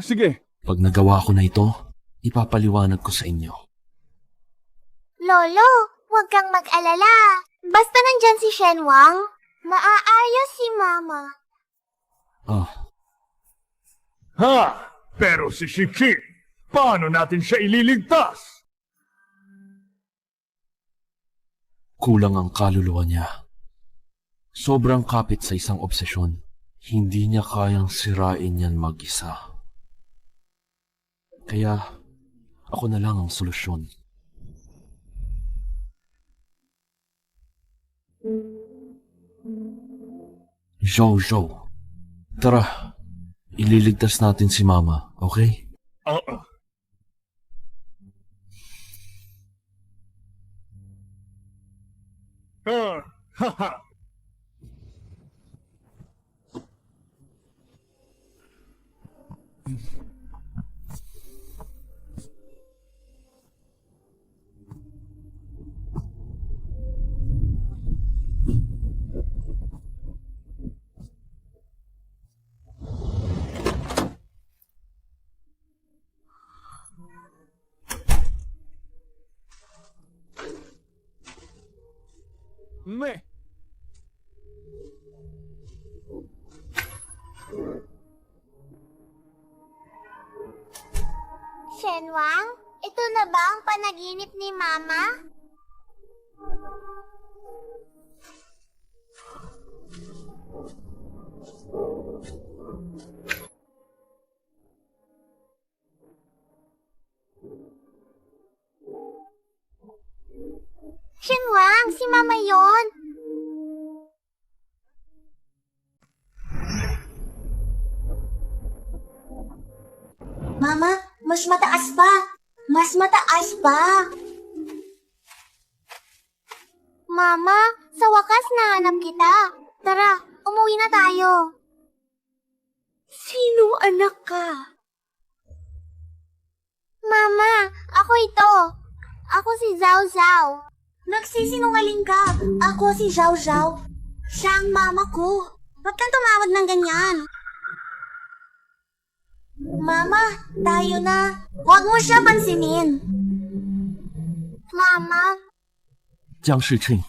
Sige. Pag nagawa ko na ito, ipapaliwanag ko sa inyo. Lolo, huwag kang mag-alala. Basta nandyan si Shenwang, maaayos si Mama. Ah, Ha! Pero si Shiqing, paano natin siya ililigtas? kulang ang kaluluwa niya. Sobrang kapit sa isang obsesyon. Hindi niya kayang sirain yan mag-isa. Kaya, ako na lang ang solusyon. Zhou, tara. Ililigtas natin si Mama, okay? Oo. Ha! Me! Shenwang, ito na ba ang panaginip ni Mama? Shenwang, si Mama yon. Mama, mas mataas pa! Mas mataas pa! Mama, sa wakas nahanap kita. Tara, umuwi na tayo. Sino anak ka? Mama, ako ito. Ako si Zhao Zhao. Nagsisinungaling ka! Ako si Zhao Zhao. Siya ang mama ko. Ba't kang tumawag ng ganyan? Mama, tayo na. Huwag mo siya pansinin. Mama, Jiang Shiqing,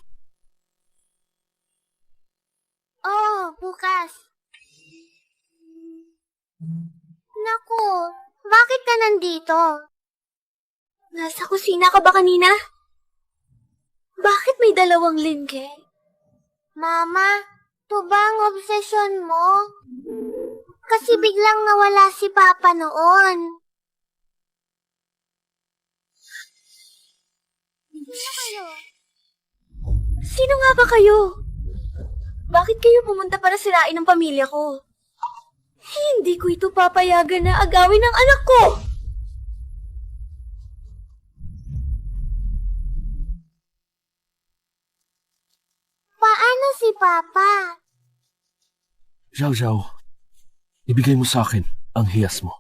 bukas. Naku, bakit ka nandito? Nasa kusina ka ba kanina? Bakit may dalawang lingke? Mama, to ba ang obsesyon mo? Kasi biglang nawala si Papa noon. Sino kayo? Sino nga ba kayo? Bakit kayo pumunta para sirain ang pamilya ko? Hindi ko ito papayagan na agawin ng anak ko! Paano si Papa? Zhao, ibigay mo sa akin ang hiyas mo.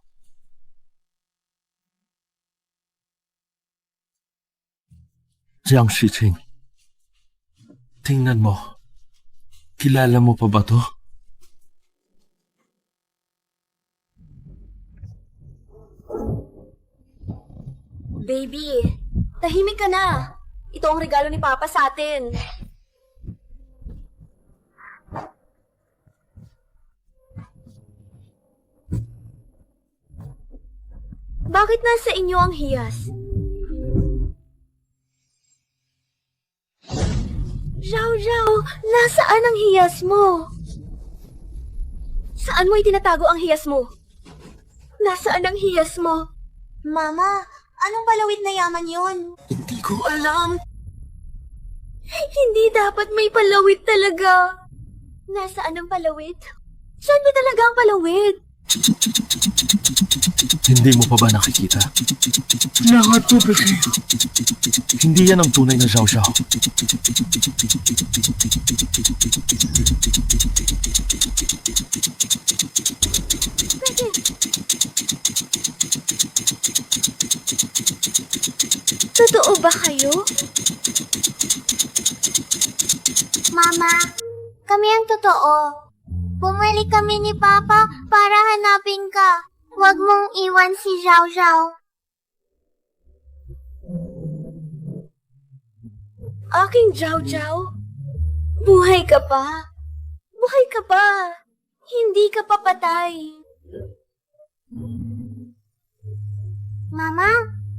Jiang Shiqing, tingnan mo. Kilala mo pa ba to? Baby, tahimik ka na. Ito ang regalo ni Papa sa atin. Bakit nasa inyo ang hiyas? Zhao, nasaan ang hiyas mo? Saan mo itinatago ang hiyas mo? Nasaan ang hiyas mo? Mama, anong balawit na yaman yon? Hindi ko alam. Hindi dapat may palawit talaga. Nasaan ang palawit? Saan ba talaga ang palawit? Hindi mo pa ba nakikita? Lahat to kasi. Hindi yan ang tunay na Zhao. Totoo ba kayo? Mama, kami ang totoo. Bumalik kami ni Papa para hanapin ka. Huwag mong iwan si Zhao Zhao. Aking Zhao Zhao? Buhay ka pa. Buhay ka pa. Hindi ka pa patay. Mama,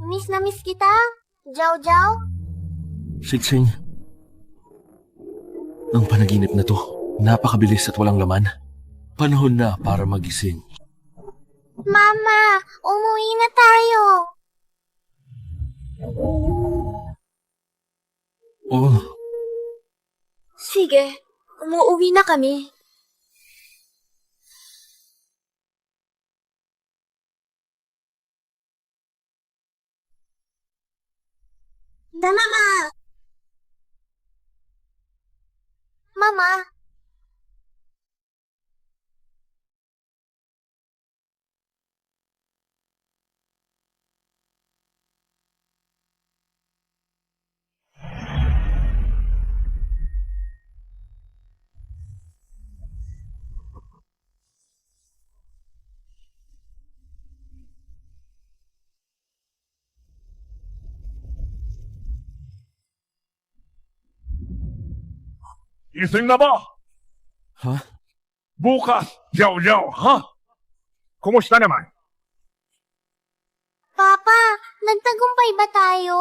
miss na miss kita. Jow Jow? Siksing. Ang panaginip na to, napakabilis at walang laman. Panahon na para magising. Mama, umuwi na tayo. Oh, Sige, umuwi na kami. Mama! Mama, Gising na ba? ha? Bukas, yaw-yaw, ha? Kumusta naman? Papa, nagtagumpay ba tayo?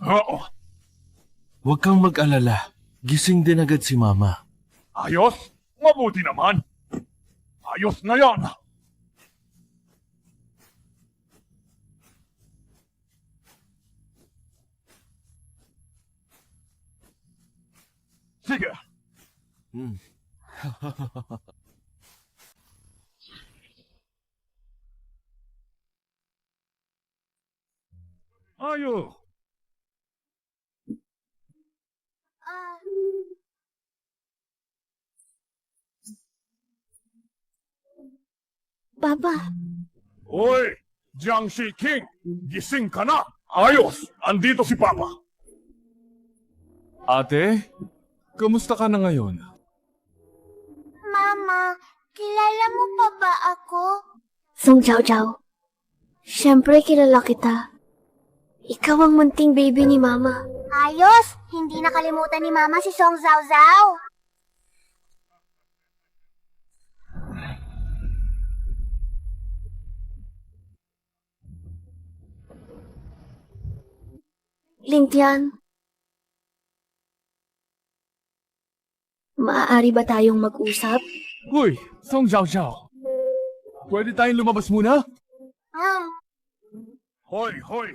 Oo. Huwag kang mag-alala. Gising din agad si Mama. Ayos? Mabuti naman. Ayos na yan. Sige. Hmm. Ayos. Ah, Papa, Hoy, Jiangxi King, gising ka na. Ayos, andito si Papa. Ate, kamusta ka na ngayon? Mama, kilala mo pa ba ako? Song Jiao Jiao. Siyempre kilala kita. Ikaw ang munting baby ni Mama. Ayos, hindi nakalimutan ni Mama si Song Zhao Zhao. Lingtian, maaari ba tayong mag-usap? Hoy, Song Jiao Jiao. Pwede tayong lumabas muna? Hoy, hoy.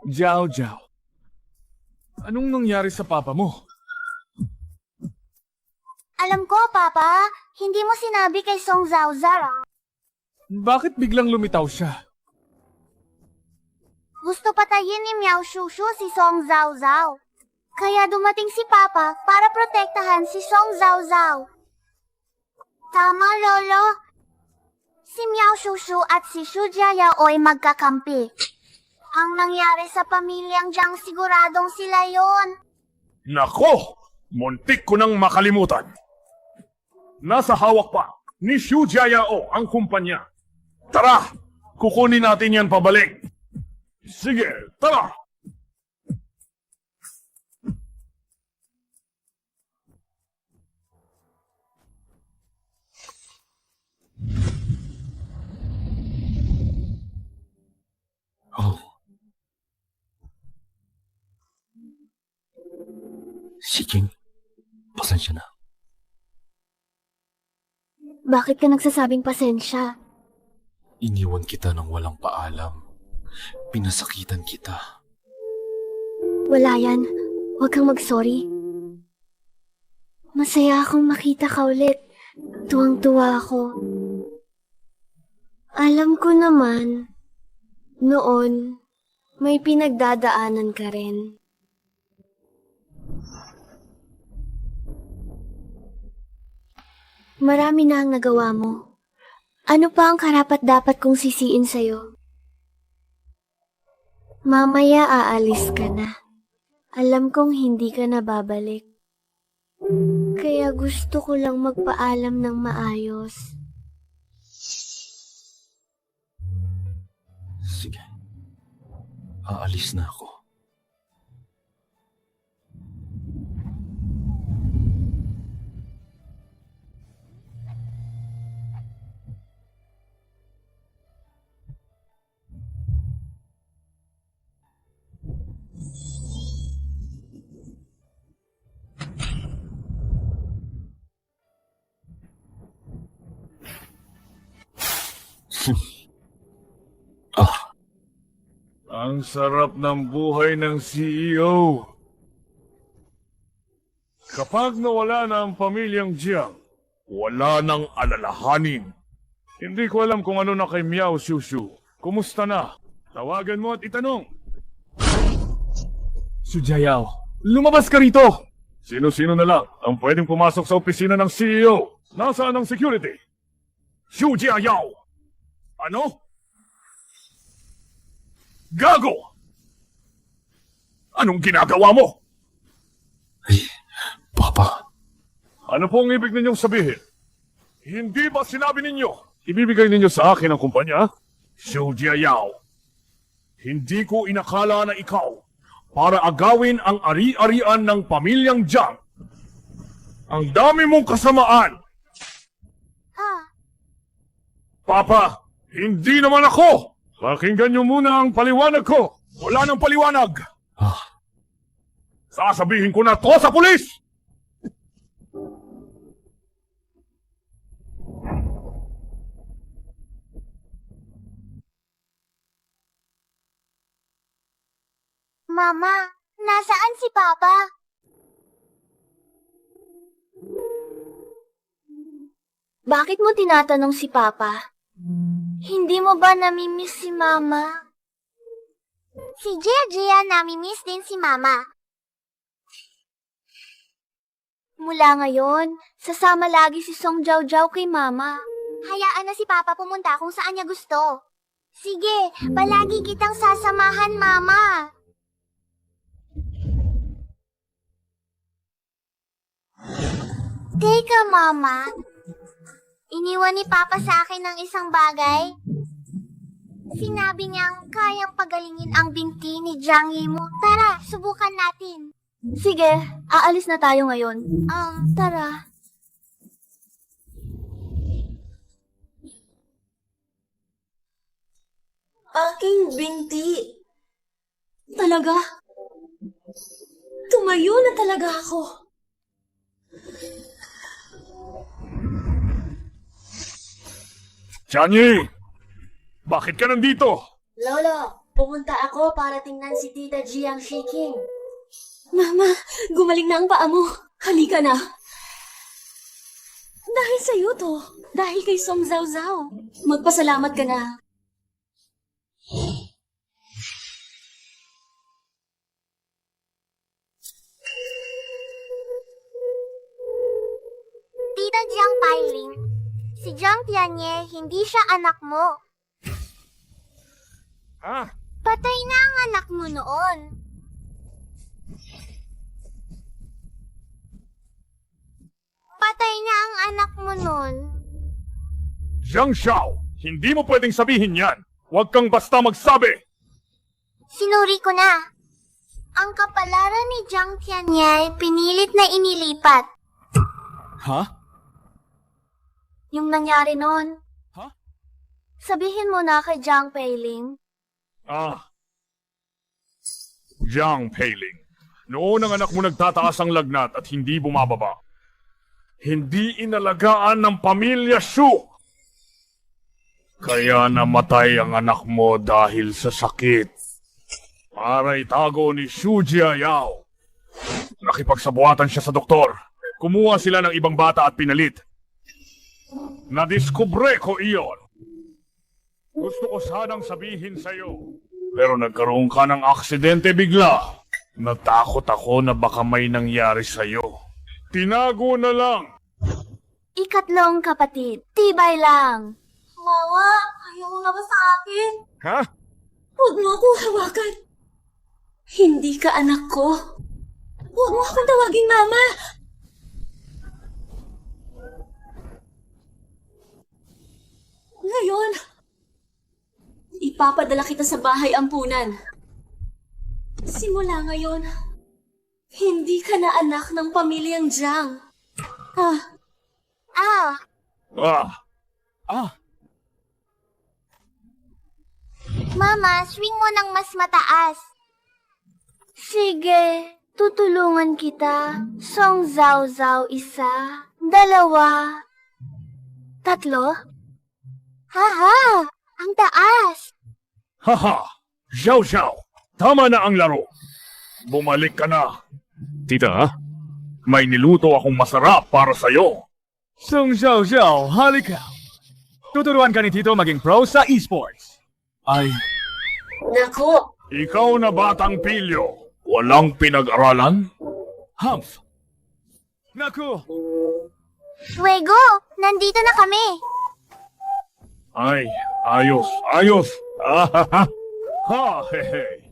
Jiao Jiao. Anong nangyari sa papa mo? Alam ko, Papa, hindi mo sinabi kay Song Zhao Zhao. Bakit biglang lumitaw siya? Gusto patayin ni Miao Shushu si Song Zhao Zhao. Kaya dumating si Papa para protektahan si Song Zhao Zhao. Tama, Lolo. Si Miao Shushu at si Shu Jiayao ay magkakampi. Ang nangyari sa pamilyang Jiang siguradong sila yon. Nako, muntik ko nang makalimutan. Nasa hawak pa ni Xu Jiayao ang kumpanya. Tara, kukunin natin yan pabalik. Sige, tara! Oh. Si King, pasensya na. Bakit ka nagsasabing pasensya? Iniwan kita ng walang paalam. Pinasakitan kita. Wala yan. Huwag kang mag-sorry. Masaya akong makita ka ulit. Tuwang-tuwa ako. Alam ko naman, noon, may pinagdadaanan ka rin. Marami na ang nagawa mo. Ano pa ang karapat-dapat kong sisiin sa'yo? Mamaya aalis ka na. Alam kong hindi ka na babalik. Kaya gusto ko lang magpaalam ng maayos. Aalis na ako. Ang sarap ng buhay ng CEO. Kapag nawala na ang pamilyang Jiang, wala nang alalahanin. Hindi ko alam kung ano na kay Miao Shushu. Kumusta na? Tawagan mo at itanong. Su Jiayao, lumabas ka rito! Sino-sino na lang ang pwedeng pumasok sa opisina ng CEO? Nasaan ang security? Xu Jiayao! Ano? Gago! Anong ginagawa mo? Ay, Papa. Ano po ang ibig ninyong sabihin? Hindi ba sinabi ninyo? Ibibigay ninyo sa akin ang kumpanya? Xu Jiayao, hindi ko inakala na ikaw para agawin ang ari-arian ng pamilyang Jiang. Ang dami mong kasamaan! Papa, hindi naman ako! Pakinggan niyo muna ang paliwanag ko! Wala nang paliwanag! Sasabihin ko na to sa pulis! Mama, nasaan si Papa? Bakit mo tinatanong si Papa? Hindi mo ba namimiss si Mama? Si Gia namimiss din si Mama. Mula ngayon, sasama lagi si Song Jiao kay Mama. Hayaan na si Papa pumunta kung saan niya gusto. Sige, palagi kitang sasamahan, Mama. Teka, Mama. Iniwan ni Papa sa akin ng isang bagay. Sinabi niyang kayang pagalingin ang binti ni Jiang Yimou. Tara, subukan natin. Sige, aalis na tayo ngayon. Tara. Aking binti. Talaga? Tumayo na talaga ako. Chanyi! Bakit ka nandito? Lolo, pumunta ako para tingnan si Tita Jiang shaking. Mama, gumaling na ang paa mo. Halika na. Dahil sa'yo to. Dahil kay Song Zhao. Magpasalamat ka na. Tita Jiang Pailing, si Jiang Tianye, hindi siya anak mo. Ha? Patay na ang anak mo noon. Patay na ang anak mo noon. Jiang Xiao, hindi mo pwedeng sabihin yan. Huwag kang basta magsabi. Sinuri ko na. Ang kapalaran ni Jiang Tianye pinilit na inilipat. Ha? Yung nangyari noon. Ha? Sabihin mo na kay Jiang Peiling. Jiang Peiling. Noon ang anak mo nagtataas ang lagnat at hindi bumababa. Hindi inalagaan ng pamilya Shu. Kaya namatay ang anak mo dahil sa sakit. Para itago ni Xu Jiayao. Nakipagsabuatan siya sa doktor. Kumuha sila ng ibang bata at pinalit. Nadiskubre ko iyon. Gusto ko sanang sabihin sa'yo. Pero nagkaroon ka ng aksidente bigla. Natakot ako na baka may nangyari sa'yo. Tinago na lang. Ikatlong kapatid. Tibay lang. Mama, ayaw mo na ba sa akin? Ha? Huwag mo akong hawakan. Hindi ka anak ko. Huwag mo akong tawaging mama. Ngayon, ipapadala kita sa bahay ampunan. Simula ngayon, hindi ka na anak ng pamilyang Jiang. Ah, Mama, swing mo ng mas mataas. Sige, tutulungan kita. Song Zhao Zhao 1, 2, 3. Haha, ang taas. Haha! Zhao Zhao! Tama na ang laro! Bumalik ka na! Tita, may niluto akong masarap para sa'yo. Song Zhao Zhao, halika. Tuturuan ka ni Tito maging pro sa esports. Ay, Naku, Ikaw na batang pilyo, walang pinag-aralan? Humph! Naku! Fuego, nandito na kami. Ay, ayos! Ha, he, he.